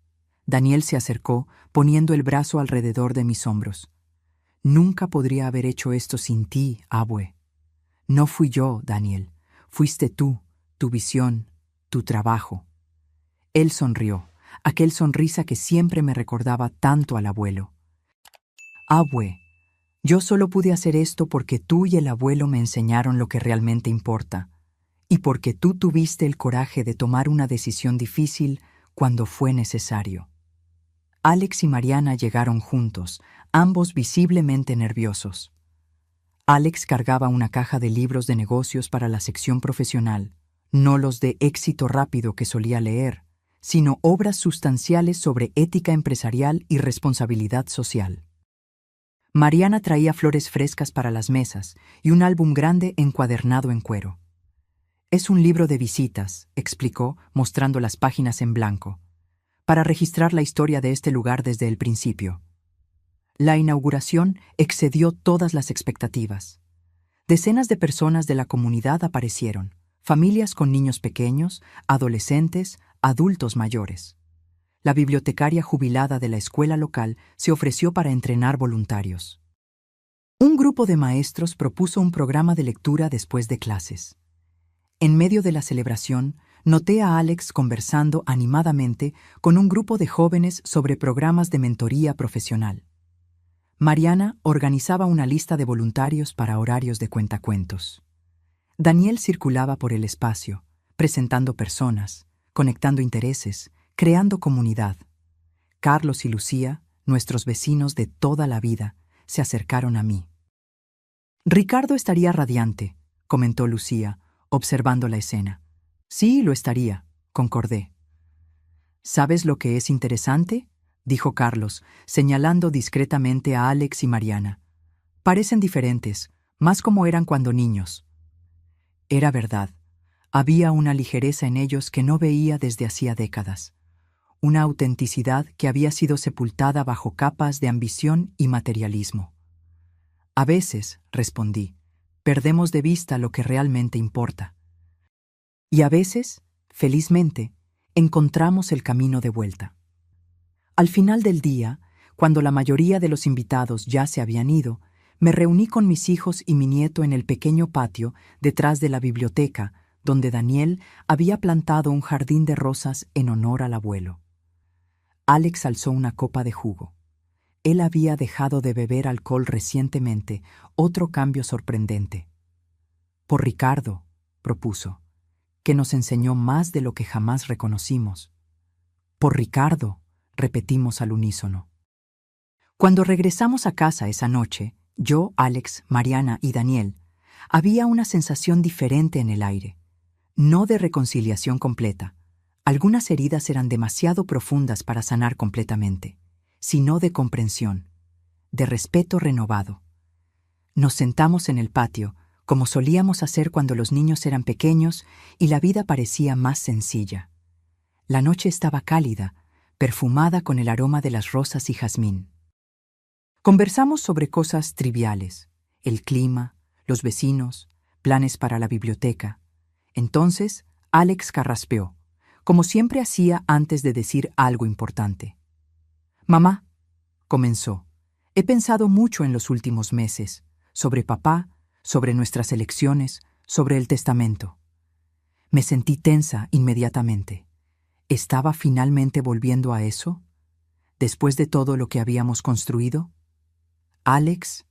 Daniel se acercó, poniendo el brazo alrededor de mis hombros. Nunca podría haber hecho esto sin ti, abue. No fui yo, Daniel. Fuiste tú, tu visión, tu trabajo. Él sonrió, aquel sonrisa que siempre me recordaba tanto al abuelo. Abue, yo solo pude hacer esto porque tú y el abuelo me enseñaron lo que realmente importa, y porque tú tuviste el coraje de tomar una decisión difícil cuando fue necesario. Alex y Mariana llegaron juntos, ambos visiblemente nerviosos. Alex cargaba una caja de libros de negocios para la sección profesional, no los de éxito rápido que solía leer, sino obras sustanciales sobre ética empresarial y responsabilidad social. Mariana traía flores frescas para las mesas y un álbum grande encuadernado en cuero. Es un libro de visitas, explicó, mostrando las páginas en blanco, para registrar la historia de este lugar desde el principio. La inauguración excedió todas las expectativas. Decenas de personas de la comunidad aparecieron, familias con niños pequeños, adolescentes, adultos mayores. La bibliotecaria jubilada de la escuela local se ofreció para entrenar voluntarios. Un grupo de maestros propuso un programa de lectura después de clases. En medio de la celebración, noté a Alex conversando animadamente con un grupo de jóvenes sobre programas de mentoría profesional. Mariana organizaba una lista de voluntarios para horarios de cuentacuentos. Daniel circulaba por el espacio, presentando personas, conectando intereses, creando comunidad. Carlos y Lucía, nuestros vecinos de toda la vida, se acercaron a mí. Ricardo estaría radiante, comentó Lucía, observando la escena. Sí, lo estaría, concordé. ¿Sabes lo que es interesante?, dijo Carlos, señalando discretamente a Alex y Mariana. Parecen diferentes, más como eran cuando niños. Era verdad. Había una ligereza en ellos que no veía desde hacía décadas. Una autenticidad que había sido sepultada bajo capas de ambición y materialismo. A veces, respondí, perdemos de vista lo que realmente importa. Y a veces, felizmente, encontramos el camino de vuelta. Al final del día, cuando la mayoría de los invitados ya se habían ido, me reuní con mis hijos y mi nieto en el pequeño patio detrás de la biblioteca, donde Daniel había plantado un jardín de rosas en honor al abuelo. Alex alzó una copa de jugo. Él había dejado de beber alcohol recientemente, otro cambio sorprendente. Por Ricardo, propuso, que nos enseñó más de lo que jamás reconocimos. Por Ricardo, repetimos al unísono. Cuando regresamos a casa esa noche, yo, Alex, Mariana y Daniel, había una sensación diferente en el aire. No de reconciliación completa. Algunas heridas eran demasiado profundas para sanar completamente, sino de comprensión, de respeto renovado. Nos sentamos en el patio, como solíamos hacer cuando los niños eran pequeños y la vida parecía más sencilla. La noche estaba cálida, perfumada con el aroma de las rosas y jazmín. Conversamos sobre cosas triviales, el clima, los vecinos, planes para la biblioteca. Entonces, Alex carraspeó, como siempre hacía antes de decir algo importante. «Mamá», comenzó, «he pensado mucho en los últimos meses, sobre papá, sobre nuestras elecciones, sobre el testamento». Me sentí tensa inmediatamente. ¿Estaba finalmente volviendo a eso? Después de todo lo que habíamos construido. Alex,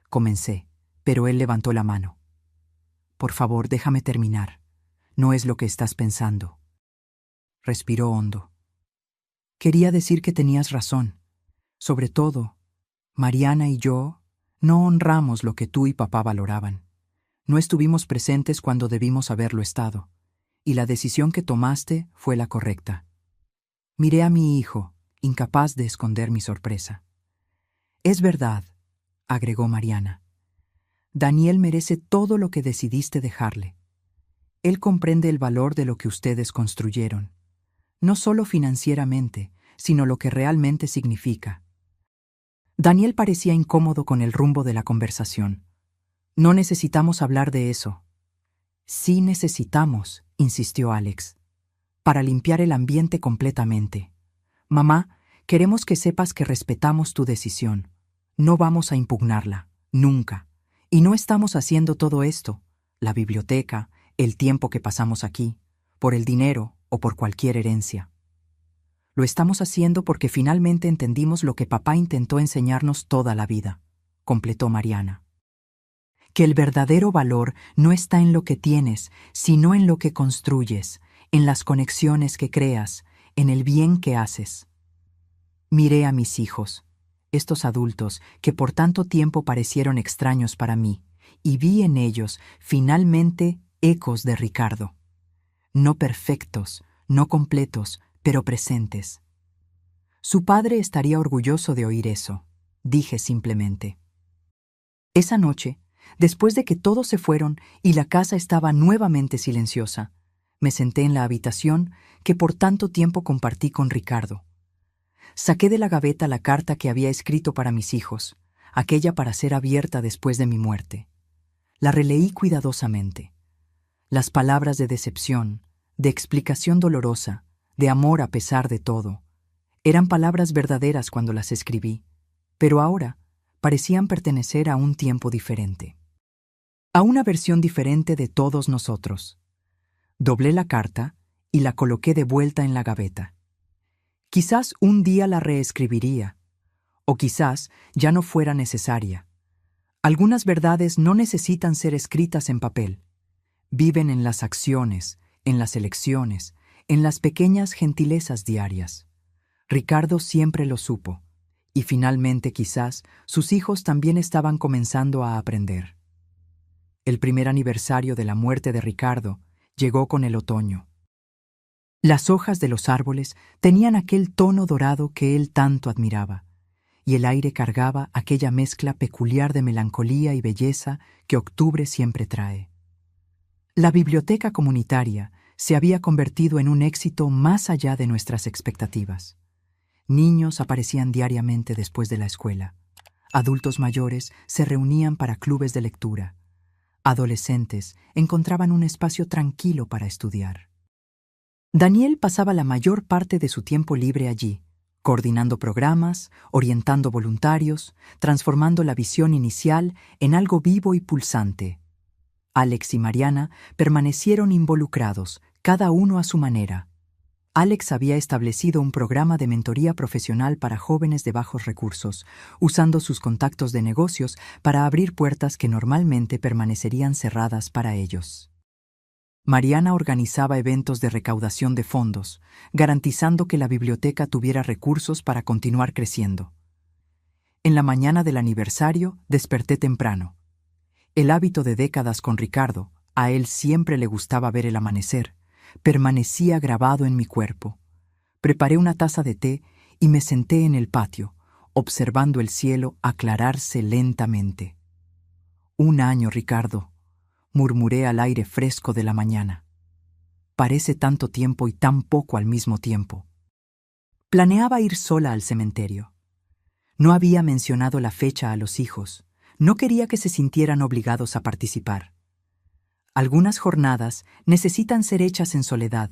comencé, pero él levantó la mano. Por favor, déjame terminar. No es lo que estás pensando. Respiró hondo. Quería decir que tenías razón. Sobre todo, Mariana y yo no honramos lo que tú y papá valoraban. No estuvimos presentes cuando debimos haberlo estado, y la decisión que tomaste fue la correcta. Miré a mi hijo, incapaz de esconder mi sorpresa. Es verdad, agregó Mariana. Daniel merece todo lo que decidiste dejarle. Él comprende el valor de lo que ustedes construyeron, no solo financieramente, sino lo que realmente significa. Daniel parecía incómodo con el rumbo de la conversación. No necesitamos hablar de eso. Sí necesitamos, insistió Alex, para limpiar el ambiente completamente. Mamá, queremos que sepas que respetamos tu decisión. No vamos a impugnarla, nunca. Y no estamos haciendo todo esto, la biblioteca, el tiempo que pasamos aquí, por el dinero o por cualquier herencia. Lo estamos haciendo porque finalmente entendimos lo que papá intentó enseñarnos toda la vida, completó Mariana. Que el verdadero valor no está en lo que tienes, sino en lo que construyes, en las conexiones que creas, en el bien que haces. Miré a mis hijos, estos adultos que por tanto tiempo parecieron extraños para mí, y vi en ellos, finalmente, ecos de Ricardo. No perfectos, no completos, pero presentes. Su padre estaría orgulloso de oír eso, dije simplemente. Esa noche, después de que todos se fueron y la casa estaba nuevamente silenciosa, me senté en la habitación que por tanto tiempo compartí con Ricardo. Saqué de la gaveta la carta que había escrito para mis hijos, aquella para ser abierta después de mi muerte. La releí cuidadosamente. Las palabras de decepción, de explicación dolorosa, de amor a pesar de todo, eran palabras verdaderas cuando las escribí, pero ahora parecían pertenecer a un tiempo diferente. A una versión diferente de todos nosotros. Doblé la carta y la coloqué de vuelta en la gaveta. Quizás un día la reescribiría, o quizás ya no fuera necesaria. Algunas verdades no necesitan ser escritas en papel. Viven en las acciones, en las elecciones, en las pequeñas gentilezas diarias. Ricardo siempre lo supo, y finalmente quizás sus hijos también estaban comenzando a aprender. El primer aniversario de la muerte de Ricardo llegó con el otoño. Las hojas de los árboles tenían aquel tono dorado que él tanto admiraba, y el aire cargaba aquella mezcla peculiar de melancolía y belleza que octubre siempre trae. La biblioteca comunitaria se había convertido en un éxito más allá de nuestras expectativas. Niños aparecían diariamente después de la escuela. Adultos mayores se reunían para clubes de lectura. Adolescentes encontraban un espacio tranquilo para estudiar. Daniel pasaba la mayor parte de su tiempo libre allí, coordinando programas, orientando voluntarios, transformando la visión inicial en algo vivo y pulsante. Alex y Mariana permanecieron involucrados, cada uno a su manera. Alex había establecido un programa de mentoría profesional para jóvenes de bajos recursos, usando sus contactos de negocios para abrir puertas que normalmente permanecerían cerradas para ellos. Mariana organizaba eventos de recaudación de fondos, garantizando que la biblioteca tuviera recursos para continuar creciendo. En la mañana del aniversario desperté temprano. El hábito de décadas con Ricardo, a él siempre le gustaba ver el amanecer, permanecía grabado en mi cuerpo. Preparé una taza de té y me senté en el patio, observando el cielo aclararse lentamente. 1 año, Ricardo, murmuré al aire fresco de la mañana. Parece tanto tiempo y tan poco al mismo tiempo. Planeaba ir sola al cementerio. No había mencionado la fecha a los hijos. No quería que se sintieran obligados a participar. Algunas jornadas necesitan ser hechas en soledad,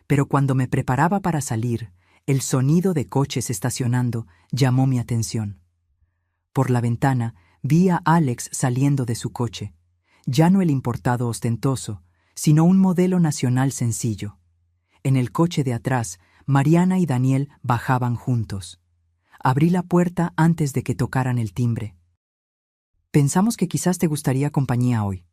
pero cuando me preparaba para salir, el sonido de coches estacionando llamó mi atención. Por la ventana vi a Alex saliendo de su coche, ya no el importado ostentoso, sino un modelo nacional sencillo. En el coche de atrás, Mariana y Daniel bajaban juntos. Abrí la puerta antes de que tocaran el timbre. «Pensamos que quizás te gustaría compañía hoy»,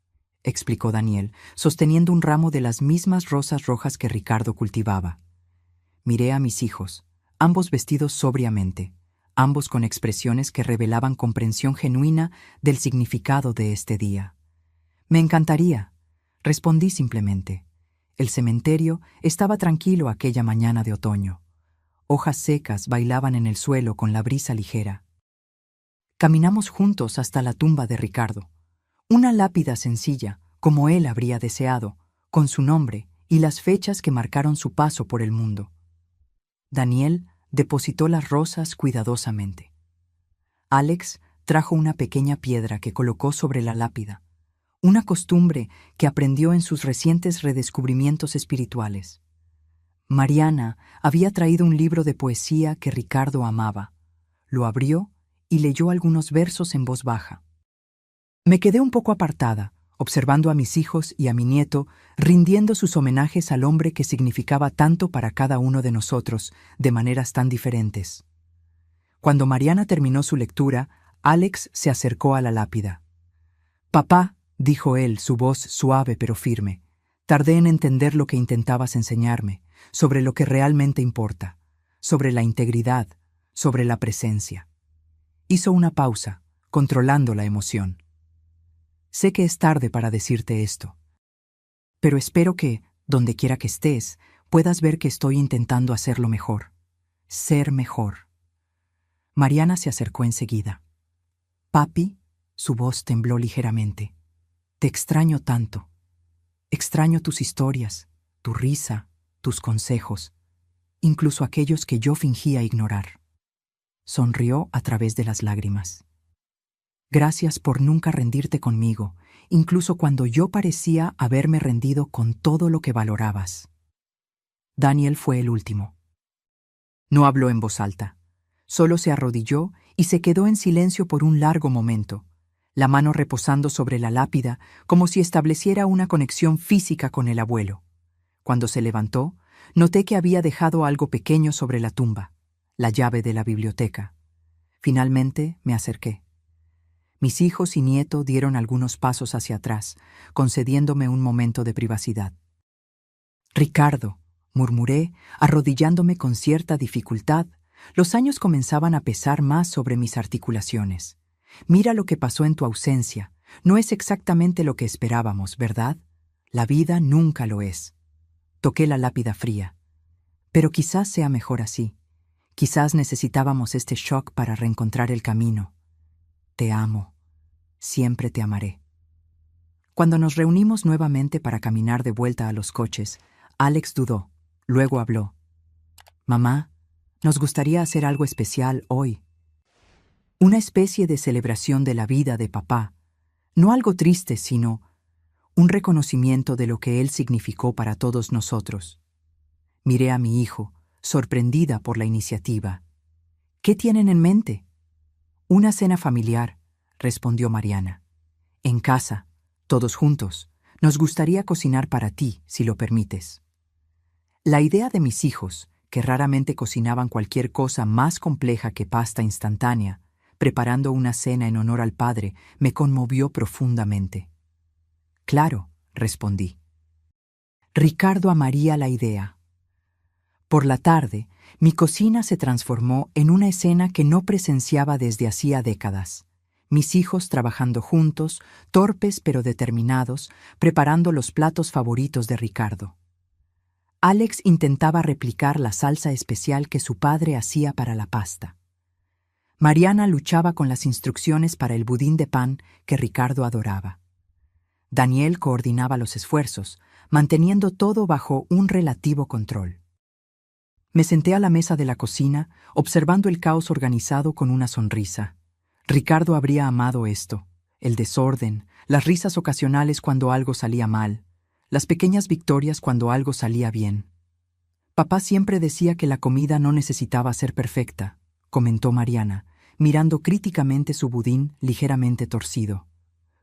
explicó Daniel, sosteniendo un ramo de las mismas rosas rojas que Ricardo cultivaba. Miré a mis hijos, ambos vestidos sobriamente, ambos con expresiones que revelaban comprensión genuina del significado de este día. «Me encantaría», respondí simplemente. El cementerio estaba tranquilo aquella mañana de otoño. Hojas secas bailaban en el suelo con la brisa ligera. Caminamos juntos hasta la tumba de Ricardo. Una lápida sencilla, como él habría deseado, con su nombre y las fechas que marcaron su paso por el mundo. Daniel depositó las rosas cuidadosamente. Alex trajo una pequeña piedra que colocó sobre la lápida, una costumbre que aprendió en sus recientes redescubrimientos espirituales. Mariana había traído un libro de poesía que Ricardo amaba. Lo abrió y leyó algunos versos en voz baja. Me quedé un poco apartada, observando a mis hijos y a mi nieto rindiendo sus homenajes al hombre que significaba tanto para cada uno de nosotros, de maneras tan diferentes. Cuando Mariana terminó su lectura, Alex se acercó a la lápida. «Papá», dijo él, su voz suave pero firme, «tardé en entender lo que intentabas enseñarme, sobre lo que realmente importa, sobre la integridad, sobre la presencia». Hizo una pausa, controlando la emoción. «Sé que es tarde para decirte esto, pero espero que, donde quiera que estés, puedas ver que estoy intentando hacerlo mejor, ser mejor». Mariana se acercó enseguida. «Papi», su voz tembló ligeramente, «te extraño tanto. Extraño tus historias, tu risa, tus consejos, incluso aquellos que yo fingía ignorar». Sonrió a través de las lágrimas. «Gracias por nunca rendirte conmigo, incluso cuando yo parecía haberme rendido con todo lo que valorabas». Daniel fue el último. No habló en voz alta. Solo se arrodilló y se quedó en silencio por un largo momento, la mano reposando sobre la lápida como si estableciera una conexión física con el abuelo. Cuando se levantó, noté que había dejado algo pequeño sobre la tumba, la llave de la biblioteca. Finalmente me acerqué. Mis hijos y nieto dieron algunos pasos hacia atrás, concediéndome un momento de privacidad. «Ricardo», murmuré, arrodillándome con cierta dificultad. Los años comenzaban a pesar más sobre mis articulaciones. «Mira lo que pasó en tu ausencia. No es exactamente lo que esperábamos, ¿verdad? La vida nunca lo es». Toqué la lápida fría. «Pero quizás sea mejor así. Quizás necesitábamos este shock para reencontrar el camino. Te amo. Siempre te amaré». Cuando nos reunimos nuevamente para caminar de vuelta a los coches, Alex dudó. Luego habló. «Mamá, nos gustaría hacer algo especial hoy. Una especie de celebración de la vida de papá. No algo triste, sino un reconocimiento de lo que él significó para todos nosotros». Miré a mi hijo, sorprendida por la iniciativa. «¿Qué tienen en mente?» «Una cena familiar», respondió Mariana. «En casa, todos juntos. Nos gustaría cocinar para ti, si lo permites». La idea de mis hijos, que raramente cocinaban cualquier cosa más compleja que pasta instantánea, preparando una cena en honor al padre, me conmovió profundamente. «Claro», respondí. Ricardo amaría la idea. Por la tarde, mi cocina se transformó en una escena que no presenciaba desde hacía décadas. Mis hijos trabajando juntos, torpes pero determinados, preparando los platos favoritos de Ricardo. Alex intentaba replicar la salsa especial que su padre hacía para la pasta. Mariana luchaba con las instrucciones para el budín de pan que Ricardo adoraba. Daniel coordinaba los esfuerzos, manteniendo todo bajo un relativo control. Me senté a la mesa de la cocina, observando el caos organizado con una sonrisa. Ricardo habría amado esto: el desorden, las risas ocasionales cuando algo salía mal, las pequeñas victorias cuando algo salía bien. «Papá siempre decía que la comida no necesitaba ser perfecta», comentó Mariana, mirando críticamente su budín ligeramente torcido.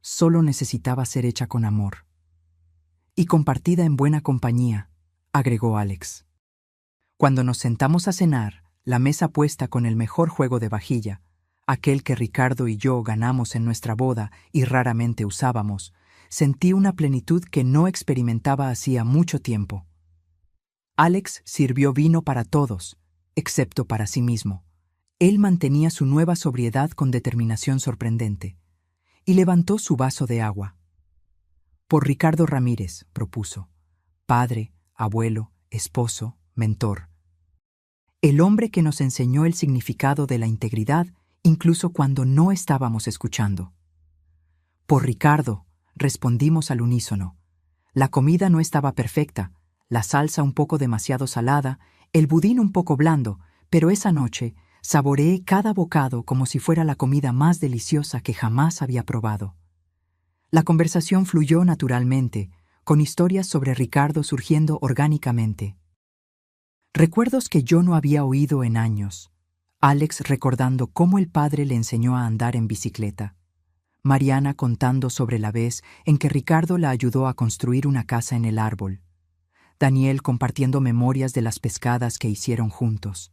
«Solo necesitaba ser hecha con amor». «Y compartida en buena compañía», agregó Alex. Cuando nos sentamos a cenar, la mesa puesta con el mejor juego de vajilla, aquel que Ricardo y yo ganamos en nuestra boda y raramente usábamos, sentí una plenitud que no experimentaba hacía mucho tiempo. Alex sirvió vino para todos, excepto para sí mismo. Él mantenía su nueva sobriedad con determinación sorprendente, y levantó su vaso de agua. Por Ricardo Ramírez, propuso, padre, abuelo, esposo, mentor. El hombre que nos enseñó el significado de la integridad incluso cuando no estábamos escuchando. Por Ricardo, respondimos al unísono. La comida no estaba perfecta, la salsa un poco demasiado salada, el budín un poco blando, pero esa noche saboreé cada bocado como si fuera la comida más deliciosa que jamás había probado. La conversación fluyó naturalmente, con historias sobre Ricardo surgiendo orgánicamente. Recuerdos que yo no había oído en años. Alex recordando cómo el padre le enseñó a andar en bicicleta. Mariana contando sobre la vez en que Ricardo la ayudó a construir una casa en el árbol. Daniel compartiendo memorias de las pescadas que hicieron juntos.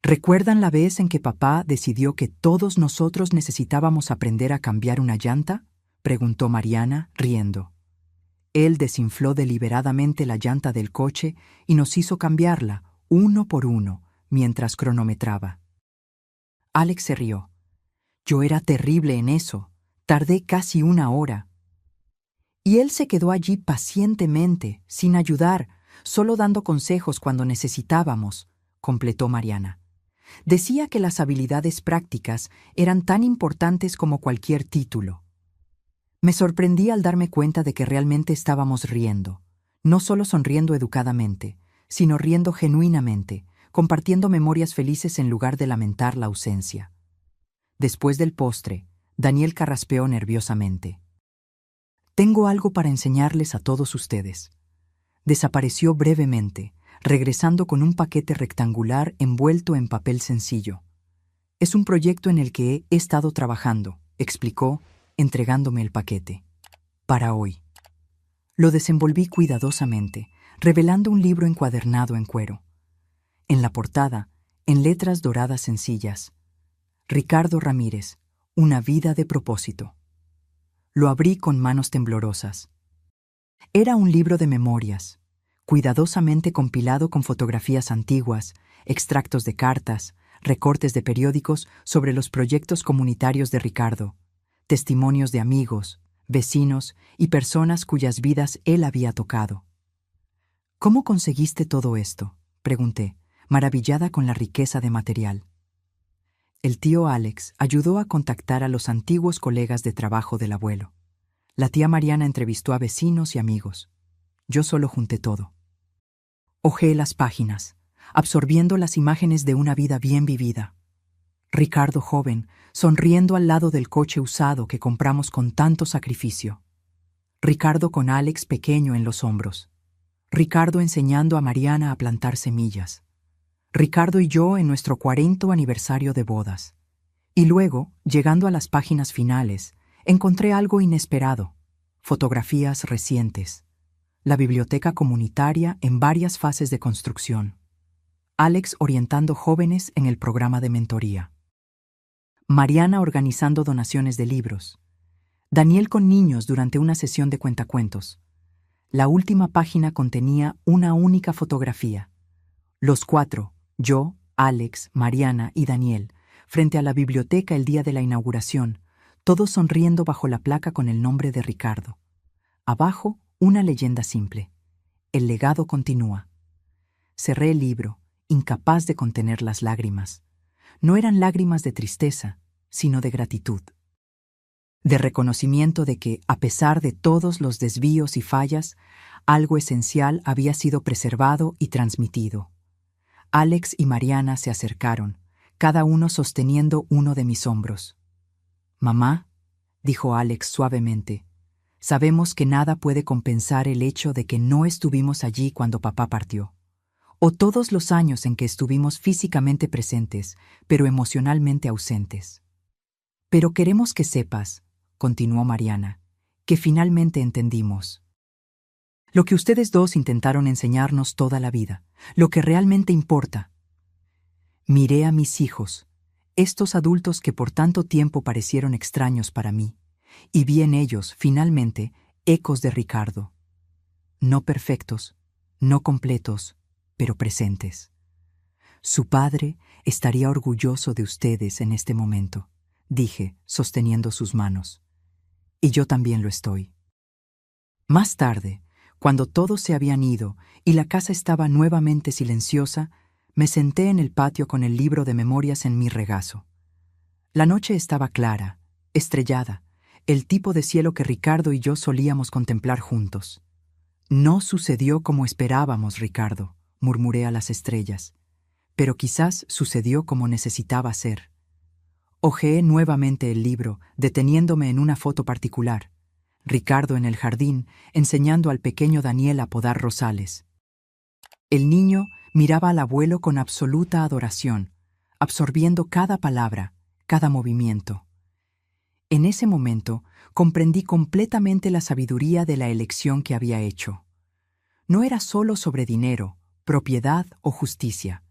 ¿Recuerdan la vez en que papá decidió que todos nosotros necesitábamos aprender a cambiar una llanta? Preguntó Mariana, riendo. Él desinfló deliberadamente la llanta del coche y nos hizo cambiarla, uno por uno, mientras cronometraba. Alex se rió. Yo era terrible en eso. Tardé casi 1 hora. Y él se quedó allí pacientemente, sin ayudar, solo dando consejos cuando necesitábamos, completó Mariana. Decía que las habilidades prácticas eran tan importantes como cualquier título. Me sorprendí al darme cuenta de que realmente estábamos riendo, no solo sonriendo educadamente, sino riendo genuinamente, compartiendo memorias felices en lugar de lamentar la ausencia. Después del postre, Daniel carraspeó nerviosamente. Tengo algo para enseñarles a todos ustedes. Desapareció brevemente, regresando con un paquete rectangular envuelto en papel sencillo. Es un proyecto en el que he estado trabajando, explicó, entregándome el paquete. Para hoy. Lo desenvolví cuidadosamente, revelando un libro encuadernado en cuero. En la portada, en letras doradas sencillas, Ricardo Ramírez, una vida de propósito. Lo abrí con manos temblorosas. Era un libro de memorias, cuidadosamente compilado con fotografías antiguas, extractos de cartas, recortes de periódicos sobre los proyectos comunitarios de Ricardo, testimonios de amigos, vecinos y personas cuyas vidas él había tocado. ¿Cómo conseguiste todo esto?, pregunté, maravillada con la riqueza de material. El tío Alex ayudó a contactar a los antiguos colegas de trabajo del abuelo. La tía Mariana entrevistó a vecinos y amigos. Yo solo junté todo. Hojeé las páginas, absorbiendo las imágenes de una vida bien vivida. Ricardo joven, sonriendo al lado del coche usado que compramos con tanto sacrificio. Ricardo con Alex pequeño en los hombros. Ricardo enseñando a Mariana a plantar semillas. Ricardo y yo en nuestro 40º aniversario de bodas. Y luego, llegando a las páginas finales, encontré algo inesperado. Fotografías recientes. La biblioteca comunitaria en varias fases de construcción. Alex orientando jóvenes en el programa de mentoría. Mariana organizando donaciones de libros. Daniel con niños durante una sesión de cuentacuentos. La última página contenía una única fotografía. Los 4, yo, Alex, Mariana y Daniel, frente a la biblioteca el día de la inauguración, todos sonriendo bajo la placa con el nombre de Ricardo. Abajo, una leyenda simple. El legado continúa. Cerré el libro, incapaz de contener las lágrimas. No eran lágrimas de tristeza, sino de gratitud. De reconocimiento de que, a pesar de todos los desvíos y fallas, algo esencial había sido preservado y transmitido. Alex y Mariana se acercaron, cada uno sosteniendo uno de mis hombros. «Mamá», dijo Alex suavemente, «sabemos que nada puede compensar el hecho de que no estuvimos allí cuando papá partió, o todos los años en que estuvimos físicamente presentes, pero emocionalmente ausentes. Pero queremos que sepas», continuó Mariana, «que finalmente entendimos. Lo que ustedes dos intentaron enseñarnos toda la vida, lo que realmente importa. Miré a mis hijos, estos adultos que por tanto tiempo parecieron extraños para mí, y vi en ellos, finalmente, ecos de Ricardo. No perfectos, no completos, pero presentes. Su padre estaría orgulloso de ustedes en este momento, dije, sosteniendo sus manos. Y yo también lo estoy. Más tarde, cuando todos se habían ido y la casa estaba nuevamente silenciosa, me senté en el patio con el libro de memorias en mi regazo. La noche estaba clara, estrellada, el tipo de cielo que Ricardo y yo solíamos contemplar juntos. No sucedió como esperábamos, Ricardo, murmuré a las estrellas, pero quizás sucedió como necesitaba ser. Hojeé nuevamente el libro, deteniéndome en una foto particular. Ricardo en el jardín, enseñando al pequeño Daniel a podar rosales. El niño miraba al abuelo con absoluta adoración, absorbiendo cada palabra, cada movimiento. En ese momento comprendí completamente la sabiduría de la elección que había hecho. No era solo sobre dinero, propiedad o justicia.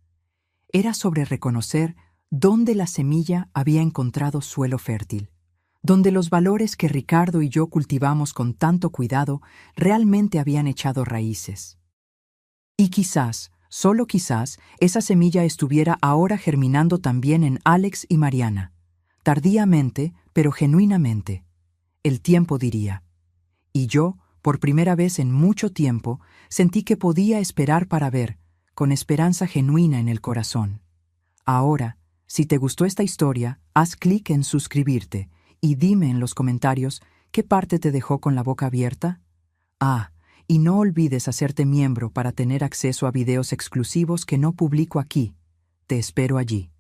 Era sobre reconocer dónde la semilla había encontrado suelo fértil, donde los valores que Ricardo y yo cultivamos con tanto cuidado realmente habían echado raíces. Y quizás, solo quizás, esa semilla estuviera ahora germinando también en Alex y Mariana. Tardíamente, pero genuinamente. El tiempo diría. Y yo, por primera vez en mucho tiempo, sentí que podía esperar para ver, con esperanza genuina en el corazón. Ahora, si te gustó esta historia, haz clic en suscribirte y dime en los comentarios qué parte te dejó con la boca abierta. Y no olvides hacerte miembro para tener acceso a videos exclusivos que no publico aquí. Te espero allí.